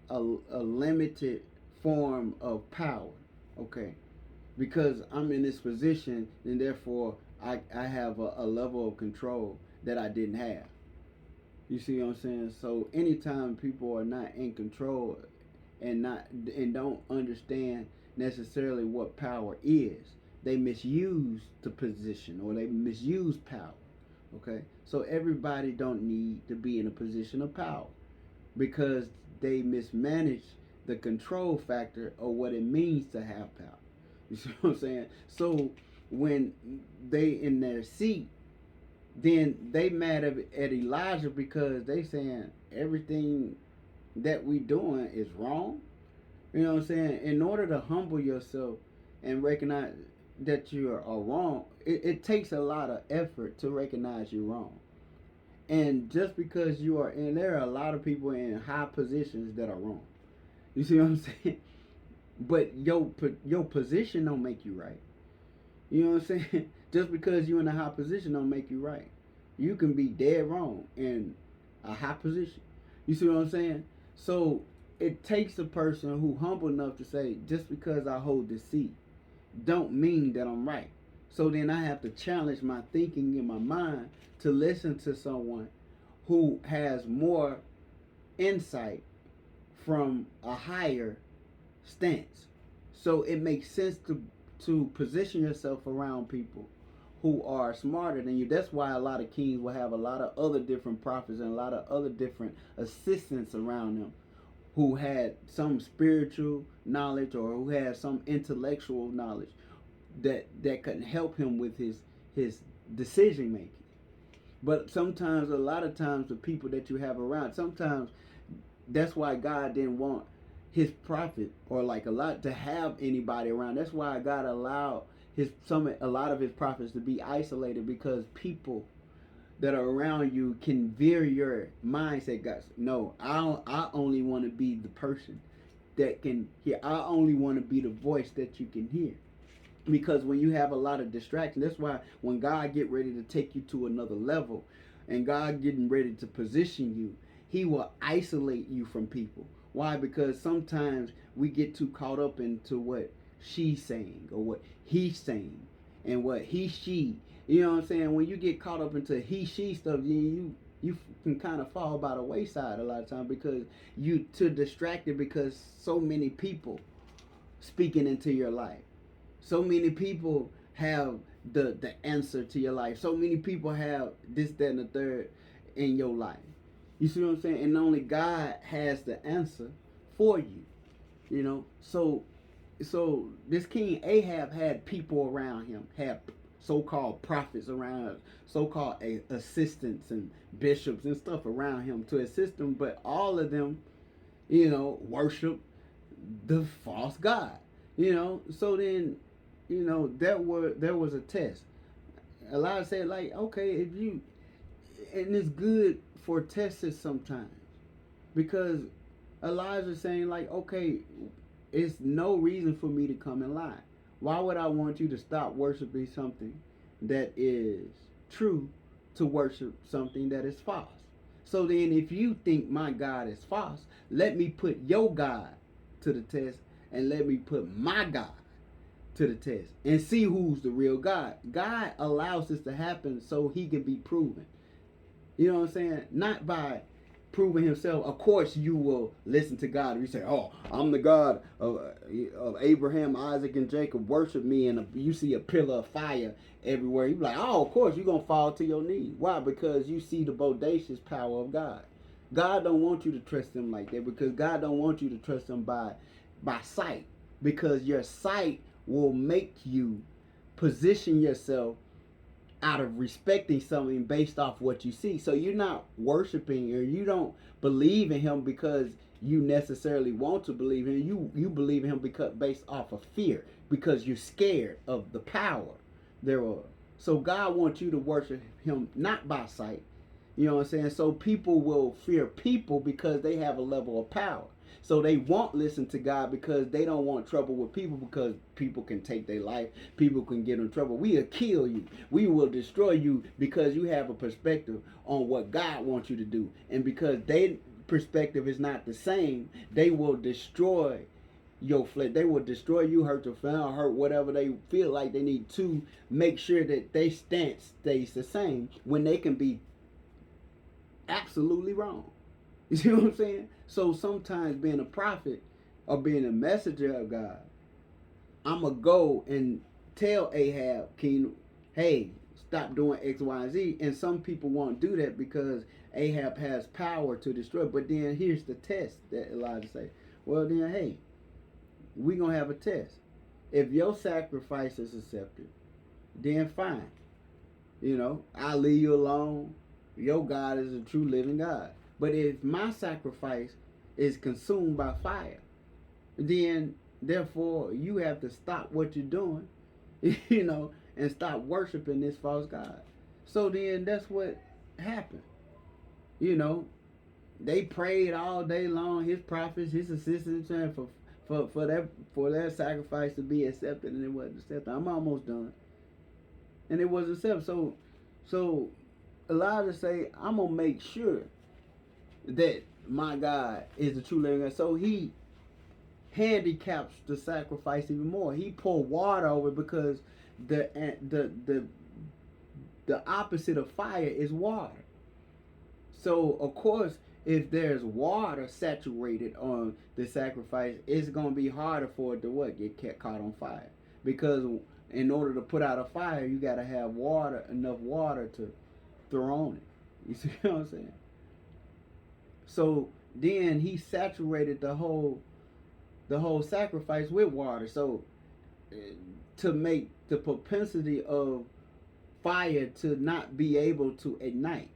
a, a limited form of power. Okay, because I'm in this position, and therefore I have a level of control that I didn't have. You see what I'm saying? So anytime people are not in control and don't understand necessarily what power is, they misuse the position or they misuse power. Okay? So everybody don't need to be in a position of power, because they mismanage the control factor of what it means to have power. You see what I'm saying? So when they in their seat, then they mad at Elijah because they saying everything that we doing is wrong. You know what I'm saying? In order to humble yourself and recognize that you are wrong, it takes a lot of effort to recognize you're wrong. And just because you are in, there are a lot of people in high positions that are wrong. You see what I'm saying? But your position don't make you right. You know what I'm saying? Just because you're in a high position don't make you right. You can be dead wrong in a high position. You see what I'm saying? So it takes a person who humble enough to say, just because I hold the seat, don't mean that I'm right. So then I have to challenge my thinking in my mind to listen to someone who has more insight from a higher stance. So it makes sense to position yourself around people who are smarter than you. That's why a lot of kings will have a lot of other different prophets and a lot of other different assistants around them who had some spiritual knowledge or who had some intellectual knowledge that could help him with his decision making. But sometimes, a lot of times, the people that you have around, sometimes that's why God didn't want his prophet or like a lot to have anybody around. That's why God allowed a lot of his prophets to be isolated, because people that are around you can veer your mindset. Guys, no, I only want to be the person that can hear. I only want to be the voice that you can hear. Because when you have a lot of distraction, that's why when God get ready to take you to another level and God getting ready to position you, he will isolate you from people. Why? Because sometimes we get too caught up into what she's saying or what he's saying and what she, you know what I'm saying? When you get caught up into she stuff, you can kind of fall by the wayside a lot of times, because you too distracted, because so many people speaking into your life. So many people have the answer to your life. So many people have this, that, and the third in your life. You see what I'm saying? And only God has the answer for you. You know? So this King Ahab had people around him, had so-called prophets around, so-called assistants and bishops and stuff around him to assist him, but all of them, worship the false god. So then, there was a test. Elijah said, like, okay, if you, and it's good for tests sometimes, because Elijah's saying, like, okay, it's no reason for me to come and lie. Why would I want you to stop worshiping something that is true to worship something that is false? So then, if you think my God is false, let me put your God to the test, and let me put my God to the test and see who's the real God. God allows this to happen so he can be proven. You know what I'm saying? Not by proving himself. Of course, you will listen to God. If you say, "Oh, I'm the God of Abraham, Isaac, and Jacob. Worship me," and you see a pillar of fire everywhere, you be like, "Oh, of course, you're gonna fall to your knees." Why? Because you see the bodacious power of God. God don't want you to trust him like that, because God don't want you to trust him by sight, because your sight will make you position yourself out of respecting something based off what you see. So you're not worshiping, or you don't believe in him because you necessarily want to believe in him. You believe in him because based off of fear, because you're scared of the power thereof. So God wants you to worship him not by sight. You know what I'm saying? So people will fear people because they have a level of power. So they won't listen to God because they don't want trouble with people, because people can take their life. People can get in trouble. We will kill you. We will destroy you because you have a perspective on what God wants you to do. And because their perspective is not the same, they will destroy your flesh. They will destroy you, hurt your family, hurt whatever they feel like they need to make sure that their stance stays the same, when they can be absolutely wrong. You see what I'm saying? So sometimes being a prophet or being a messenger of God, I'm going to go and tell Ahab, King, hey, stop doing X, Y, and Z. And some people won't do that because Ahab has power to destroy. But then here's the test that Elijah say. Well, then, hey, we're going to have a test. If your sacrifice is accepted, then fine. I'll leave you alone. Your God is a true living God. But if my sacrifice is consumed by fire, then therefore you have to stop what you're doing, and stop worshiping this false God. So then that's what happened. They prayed all day long, his prophets, his assistants, for their sacrifice to be accepted, and it wasn't accepted. I'm almost done. And it wasn't accepted. So Elijah say, I'm gonna make sure that my God is the true living God. So he handicaps the sacrifice even more. He poured water over it, because the opposite of fire is water. So of course, if there's water saturated on the sacrifice, it's gonna be harder for it to get caught on fire, because In order to put out a fire, you got to have water, enough water to throw on it. You see what I'm saying? So then he saturated the whole sacrifice with water. So to make the propensity of fire to not be able to ignite.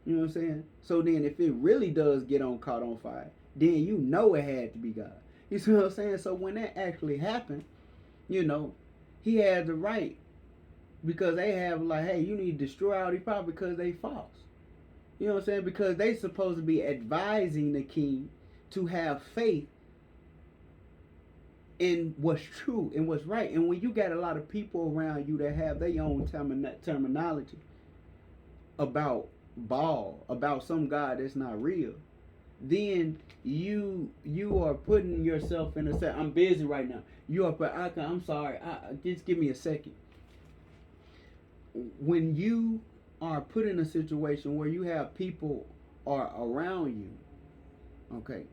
You know what I'm saying? So then if it really does get caught on fire, then you know it had to be God. You see what I'm saying? So when that actually happened, you know, he had the right, because they have like, hey, you need to destroy all these prophets because they false. You know what I'm saying? Because they supposed to be advising the king to have faith in what's true and what's right. And when you got a lot of people around you that have their own terminology about Baal, about some God that's not real, then you are putting yourself in a set. I'm busy right now. You are, I'm sorry. Just give me a second. When you are put in a situation where you have people are around you, okay,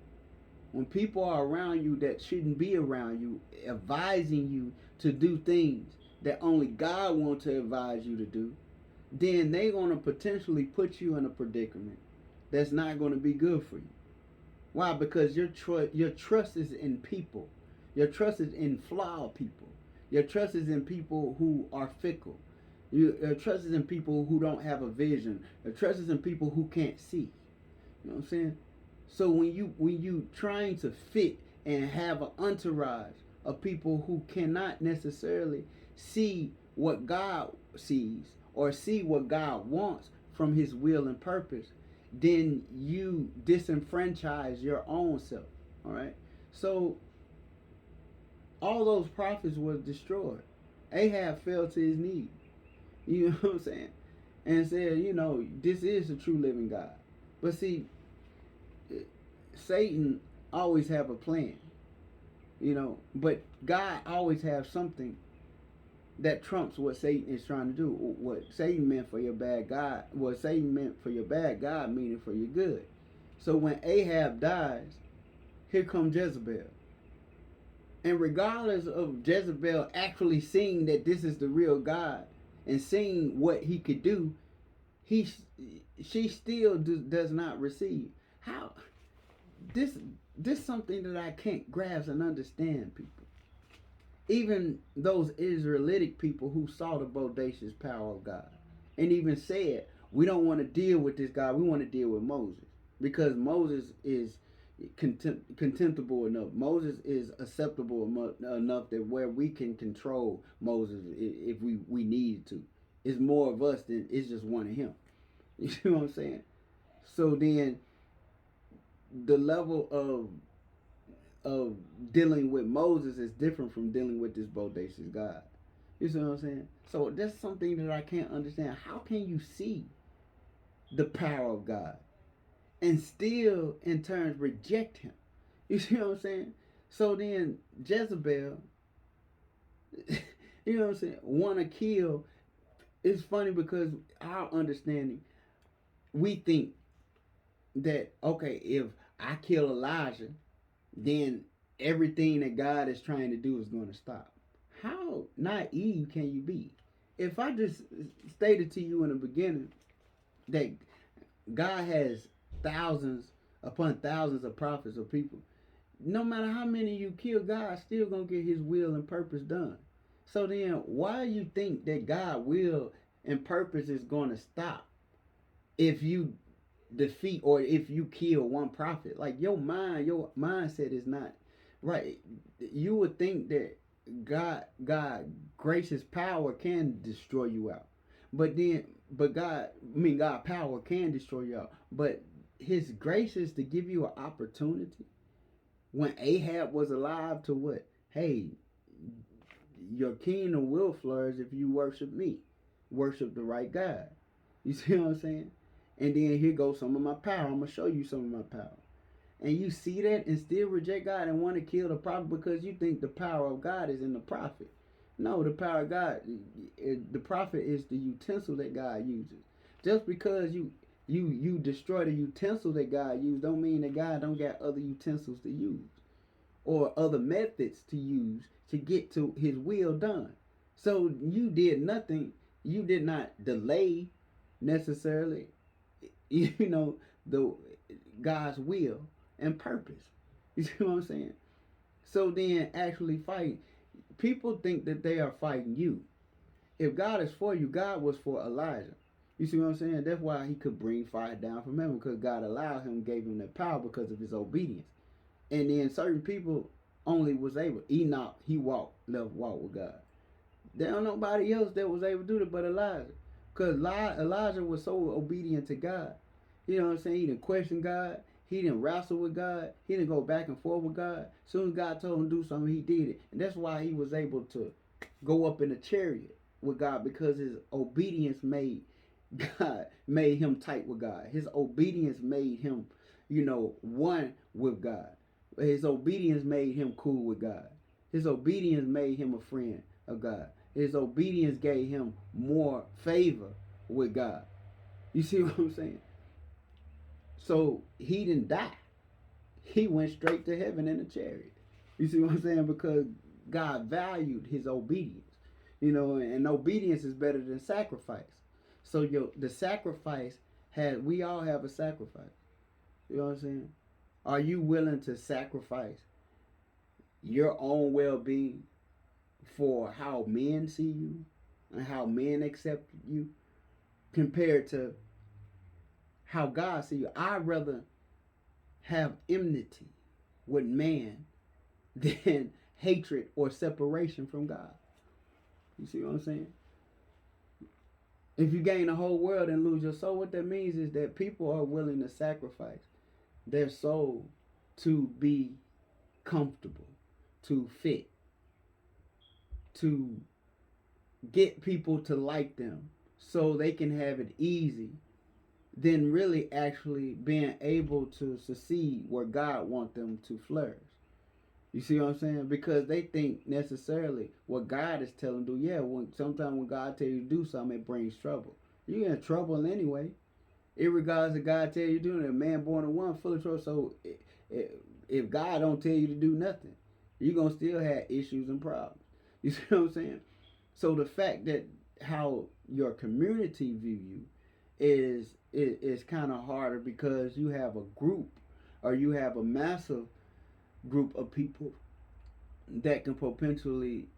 when people are around you that shouldn't be around you, advising you to do things that only God wants to advise you to do, then they're going to potentially put you in a predicament that's not going to be good for you. Why? Because your trust is in people. Your trust is in flawed people. Your trust is in people who are fickle. Your trust is in people who don't have a vision. Your trust is in people who can't see. You know what I'm saying? So when you trying to fit and have an entourage of people who cannot necessarily see what God sees or see what God wants from his will and purpose, then you disenfranchise your own self. All right? So all those prophets were destroyed. Ahab fell to his knees. You know what I'm saying? And said, this is the true living God. But see, Satan always have a plan, but God always have something that trumps what Satan is trying to do. What Satan meant for your bad, God meaning for your good. So when Ahab dies, here comes Jezebel. And regardless of Jezebel actually seeing that this is the real God and seeing what he could do, she still does not receive. How? This something that I can't grasp and understand, people. Even those Israelitic people who saw the bodacious power of God and even said, we don't want to deal with this God, we want to deal with Moses, because Moses is contemptible enough. Moses is acceptable enough that where we can control Moses if we needed to. It's more of us than it's just one of him. You see what I'm saying? So then the level of dealing with Moses is different from dealing with this bodacious God. You see what I'm saying? So that's something that I can't understand. How can you see the power of God and still in turn reject him? You see what I'm saying? So then Jezebel, you know what I'm saying, want to kill. It's funny because our understanding, we think that, okay, if I kill Elijah, then everything that God is trying to do is going to stop. How naive can you be? If I just stated to you in the beginning that God has thousands upon thousands of prophets or people, no matter how many you kill, God's still going to get his will and purpose done. So then why you think that God will and purpose is going to stop if you defeat or if you kill one prophet? Like your mindset is not right. You would think that God gracious power can destroy you out, but God power can destroy you out, but his grace is to give you an opportunity. When Ahab was alive, to what? Hey, your kingdom will flourish if you worship me, worship the right God. You see what I'm saying? And then here goes some of my power. I'm going to show you some of my power. And you see that and still reject God and want to kill the prophet because you think the power of God is in the prophet. No, the power of God, the prophet is the utensil that God uses. Just because you destroy the utensil that God used don't mean that God don't got other utensils to use or other methods to use to get to his will done. So you did nothing. You did not delay necessarily, you know, the God's will and purpose. You see what I'm saying? So then actually fight. People think that they are fighting you. If God is for you, God was for Elijah. You see what I'm saying? That's why he could bring fire down from heaven, because God allowed him, gave him that power because of his obedience. And then certain people only was able. Enoch, he walked with God. There ain't nobody else that was able to do it but Elijah. Because Elijah was so obedient to God. You know what I'm saying? He didn't question God. He didn't wrestle with God. He didn't go back and forth with God. As soon as God told him to do something, he did it. And that's why he was able to go up in a chariot with God, because his obedience made him tight with God. His obedience made him, one with God. His obedience made him cool with God. His obedience made him a friend of God. His obedience gave him more favor with God. You see what I'm saying? So he didn't die. He went straight to heaven in a chariot. You see what I'm saying? Because God valued his obedience. And obedience is better than sacrifice. So the sacrifice we all have a sacrifice. You know what I'm saying? Are you willing to sacrifice your own well-being for how men see you and how men accept you, compared to how God see you? I'd rather have enmity with man than hatred or separation from God. You see what I'm saying? If you gain the whole world and lose your soul, what that means is that people are willing to sacrifice their soul to be comfortable, to fit, to get people to like them so they can have it easy, than really actually being able to succeed where God wants them to flourish. You see what I'm saying? Because they think necessarily what God is telling them to do. Yeah, sometimes when God tells you to do something, it brings trouble. You're in trouble anyway. Irregardless of God tell you to do it, a man born of one full of trouble. So if God don't tell you to do nothing, you're going to still have issues and problems. You see what I'm saying? So the fact that how your community view you is kind of harder, because you have a group, or you have a massive group of people that can potentially,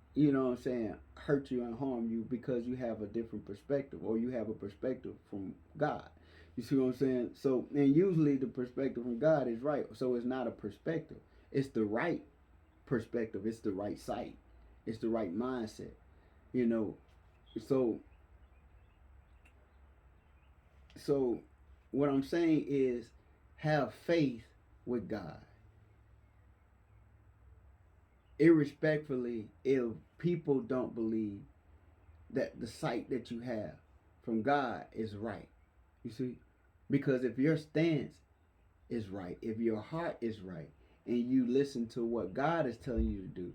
hurt you and harm you because you have a different perspective, or you have a perspective from God. You see what I'm saying? So, and usually the perspective from God is right. So it's not a perspective. It's the right perspective. It's the right sight. It's the right mindset. You know. So so what I'm saying is, have faith with God. Irrespectfully, if people don't believe that the sight that you have from God is right. You see? Because if your stance is right, if your heart is right, and you listen to what God is telling you to do.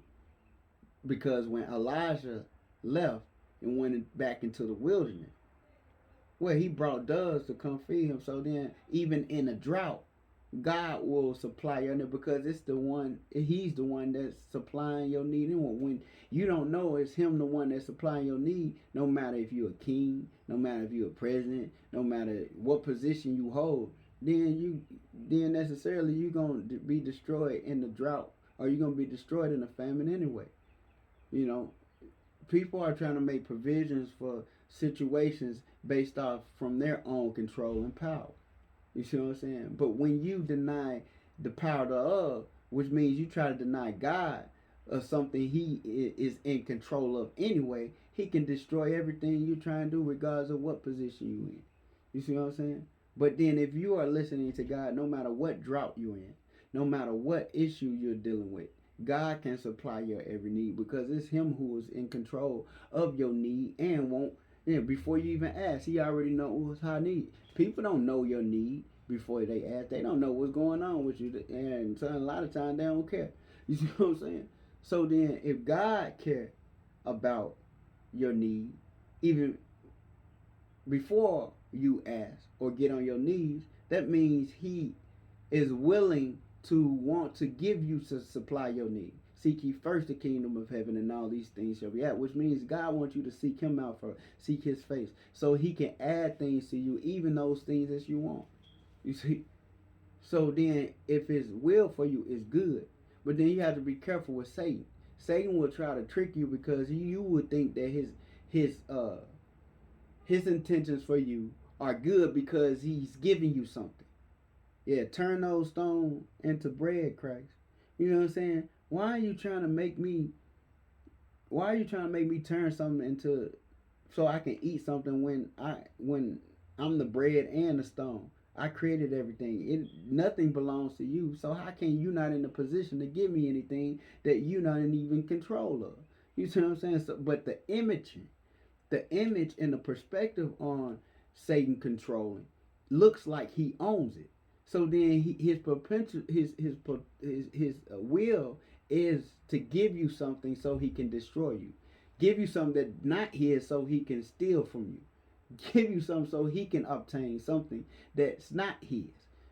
Because when Elijah left and went back into the wilderness, well, he brought doves to come feed him. So then, even in a drought, God will supply your need, because he's the one that's supplying your need. And when you don't know, it's him the one that's supplying your need, no matter if you're a king, no matter if you're a president, no matter what position you hold, then necessarily you're going to be destroyed in the drought, or you're going to be destroyed in the famine anyway. You know, people are trying to make provisions for situations based off from their own control and power. You see what I'm saying? But when you deny the power thereof, which means you try to deny God of something he is in control of anyway, he can destroy everything you're trying to do, regardless of what position you're in. You see what I'm saying? But then if you are listening to God, no matter what drought you're in, no matter what issue you're dealing with, God can supply your every need, because it's him who is in control of your need and won't. Before you even ask, he already knows how need. People don't know your need before they ask. They don't know what's going on with you, and so a lot of times they don't care. You see what I'm saying? So then, if God cared about your need, even before you ask or get on your knees, that means he is willing to want to give you to supply your need. Seek ye first the kingdom of heaven, and all these things shall be added. Which means God wants you to seek Him out first, seek His face, so He can add things to you, even those things that you want. You see. So then, if His will for you is good, but then you have to be careful with Satan. Satan will try to trick you because you would think that his intentions for you are good because he's giving you something. Yeah, turn those stones into bread, Christ. You know what I'm saying? Why are you trying to make me? Why are you trying to make me turn something into so I can eat something when I'm the bread and the stone? I created everything. Nothing belongs to you. So how can you not in a position to give me anything that you not in even control of? You see what I'm saying? So, but the image and the perspective on Satan controlling looks like he owns it. So then his potential, his will is to give you something so he can destroy you, give you something that's not his so he can steal from you, give you something so he can obtain something that's not his.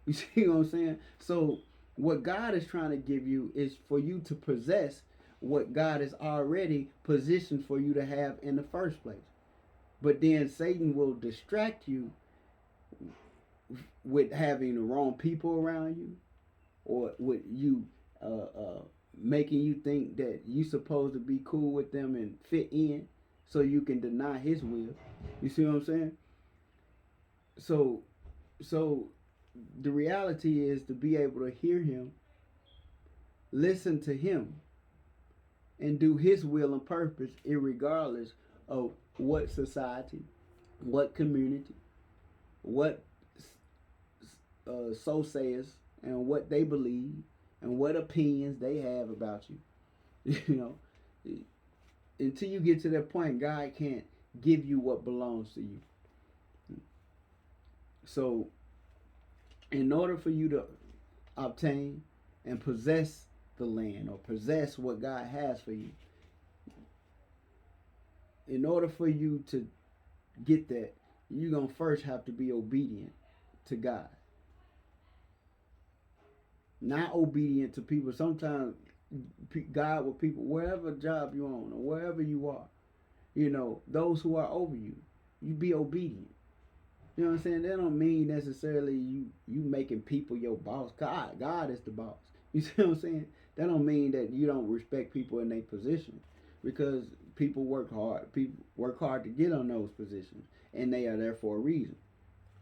You see what I'm saying? So what God is trying to give you is for you to possess what God has already positioned for you to have in the first place. But then Satan will distract you with having the wrong people around you, or with you making you think that you supposed to be cool with them and fit in, so you can deny His will. You see what I'm saying? So, so the reality is to be able to hear Him, listen to Him, and do His will and purpose, irregardless of what society, what community, what so says, and what they believe, and what opinions they have about you. You know, until you get to that point, God can't give you what belongs to you. So, in order for you to obtain and possess the land or possess what God has for you, in order for you to get that, you're going to first have to be obedient to God. Not obedient to people. Sometimes God with people, wherever job you're on or wherever you are, those who are over you, you be obedient. You know what I'm saying? That don't mean necessarily you making people your boss. God is the boss. You see what I'm saying? That don't mean that you don't respect people in their position, because people work hard. People work hard to get on those positions, and they are there for a reason.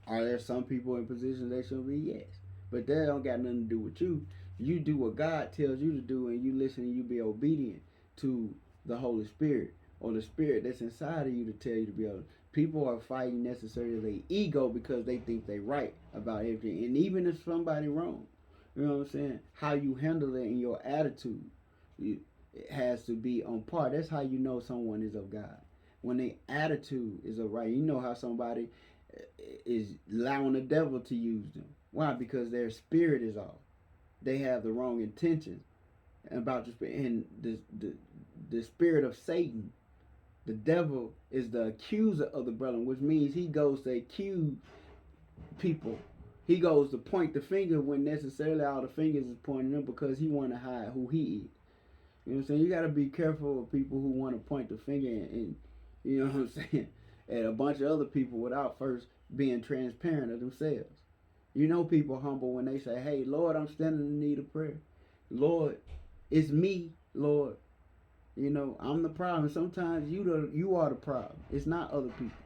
Are there some people in positions they should be? Yes, but that don't got nothing to do with you. You do what God tells you to do, and you listen and you be obedient to the Holy Spirit, or the Spirit that's inside of you to tell you to be obedient. People are fighting necessarily their ego because they think they right about everything, and even if somebody wrong, you know what I'm saying? How you handle it in your attitude, it has to be on par. That's how you know someone is of God. When their attitude is of right, you know how somebody is allowing the devil to use them. Why? Because their spirit is off. They have the wrong intentions about the spirit, and the spirit of Satan. The devil is the accuser of the brethren, which means he goes to accuse people. He goes to point the finger when necessarily all the fingers is pointing him, because he want to hide who he is. You know what I'm saying? You got to be careful of people who want to point the finger and you know what I'm saying, at a bunch of other people without first being transparent of themselves. You know, people humble when they say, "Hey, Lord, I'm standing in need of prayer. Lord, it's me, Lord. I'm the problem." Sometimes you are the problem. It's not other people.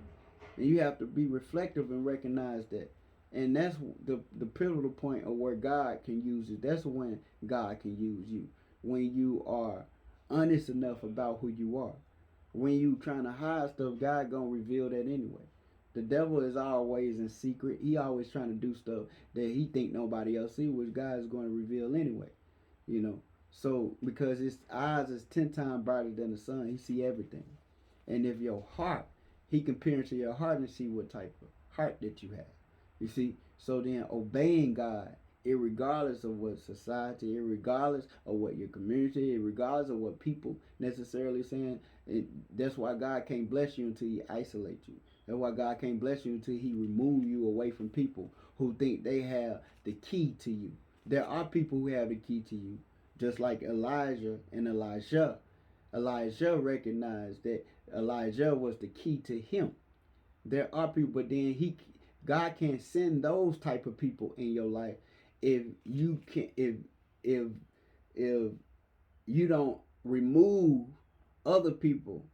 And you have to be reflective and recognize that. And that's the pivotal point of where God can use it. That's when God can use you. When you are honest enough about who you are. When you trying to hide stuff, God gonna reveal that anyway. The devil is always in secret. He always trying to do stuff that he think nobody else see, which God is going to reveal anyway. You know. So because his eyes is 10 times brighter than the sun, he see everything. And if your heart, he can peer into your heart and see what type of heart that you have. You see? So then obeying God, irregardless of what society, irregardless of what your community, irregardless of what people necessarily saying, that's why God can't bless you until he isolate you. That's why God can't bless you until he remove you away from people who think they have the key to you. There are people who have the key to you. Just like Elijah and Elisha. Elijah recognized that Elijah was the key to him. There are people, but then God can't send those type of people in your life if you can if if you don't remove other people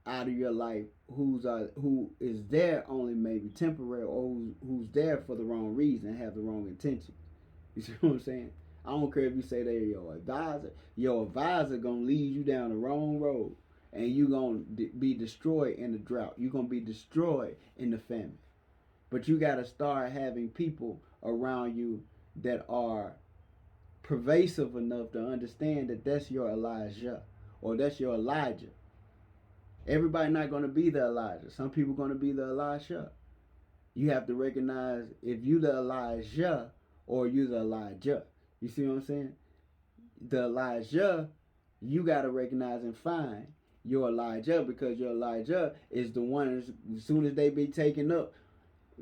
out of your life who is there only maybe temporary, or who's there for the wrong reason and have the wrong intention. You see what I'm saying? I don't care if you say they're your advisor. Your advisor gonna lead you down the wrong road, and you gonna be destroyed in the drought. You gonna be destroyed in the famine. But you gotta start having people around you that are pervasive enough to understand that that's your Elijah or that's your Elijah. Everybody not gonna be the Elijah. Some people gonna be the Elisha. You have to recognize if you the Elijah or you the Elijah. You see what I'm saying? The Elijah, you got to recognize and find your Elijah, because your Elijah is the one, as soon as they be taken up,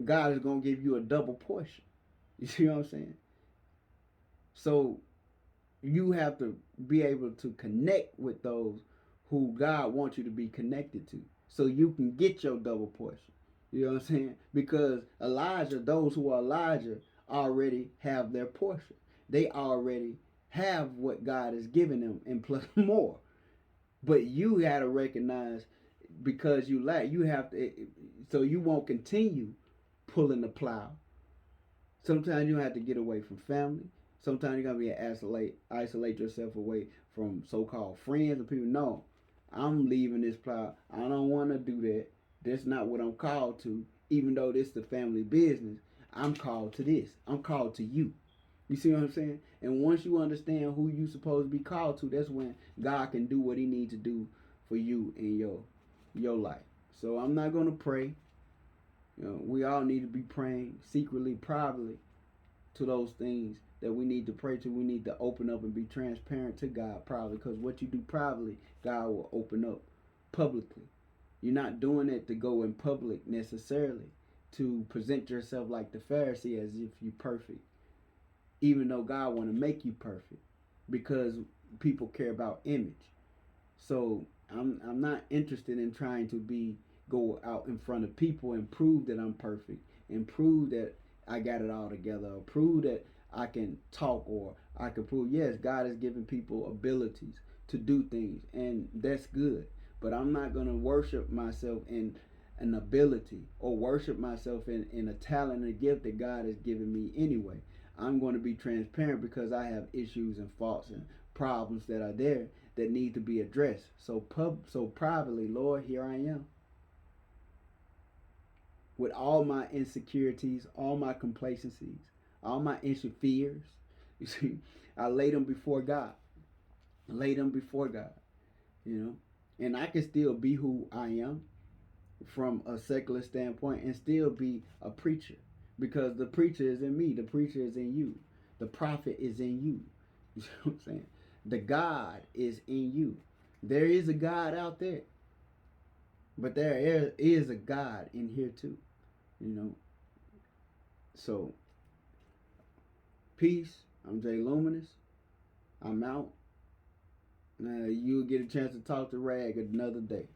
God is going to give you a double portion. You see what I'm saying? So you have to be able to connect with those who God wants you to be connected to, so you can get your double portion. You know what I'm saying? Because Elijah, those who are Elijah, already have their portion. They already have what God has given them and plus more. But you got to recognize, because you lack, you have to, so you won't continue pulling the plow. Sometimes you have to get away from family. Sometimes you got to be isolate yourself away from so-called friends and people. No, I'm leaving this plow. I don't want to do that. That's not what I'm called to. Even though this is the family business, I'm called to this. I'm called to you. You see what I'm saying? And once you understand who you supposed to be called to, that's when God can do what he needs to do for you in your life. So I'm not going to pray. You know, we all need to be praying secretly, privately, to those things that we need to pray to. We need to open up and be transparent to God privately, because what you do privately, God will open up publicly. You're not doing it to go in public necessarily, to present yourself like the Pharisee as if you're perfect, even though God want to make you perfect, because people care about image. So I'm not interested in trying to go out in front of people and prove that I'm perfect and prove that I got it all together, or prove that I can talk, or I can prove, yes, God has given people abilities to do things, and that's good. But I'm not going to worship myself in an ability, or worship myself in a talent and a gift that God has given me anyway. I'm going to be transparent because I have issues and faults and problems that are there that need to be addressed. So privately, Lord, here I am with all my insecurities, all my complacencies, all my fears. You see, I lay them before God. Lay them before God, you know. And I can still be who I am from a secular standpoint and still be a preacher, because the preacher is in me, the preacher is in you, the prophet is in you. You see what I'm saying? The God is in you. There is a God out there, but there is a God in here too, you know. So, peace. I'm Jay Luminous. I'm out. You'll get a chance to talk to Rag another day.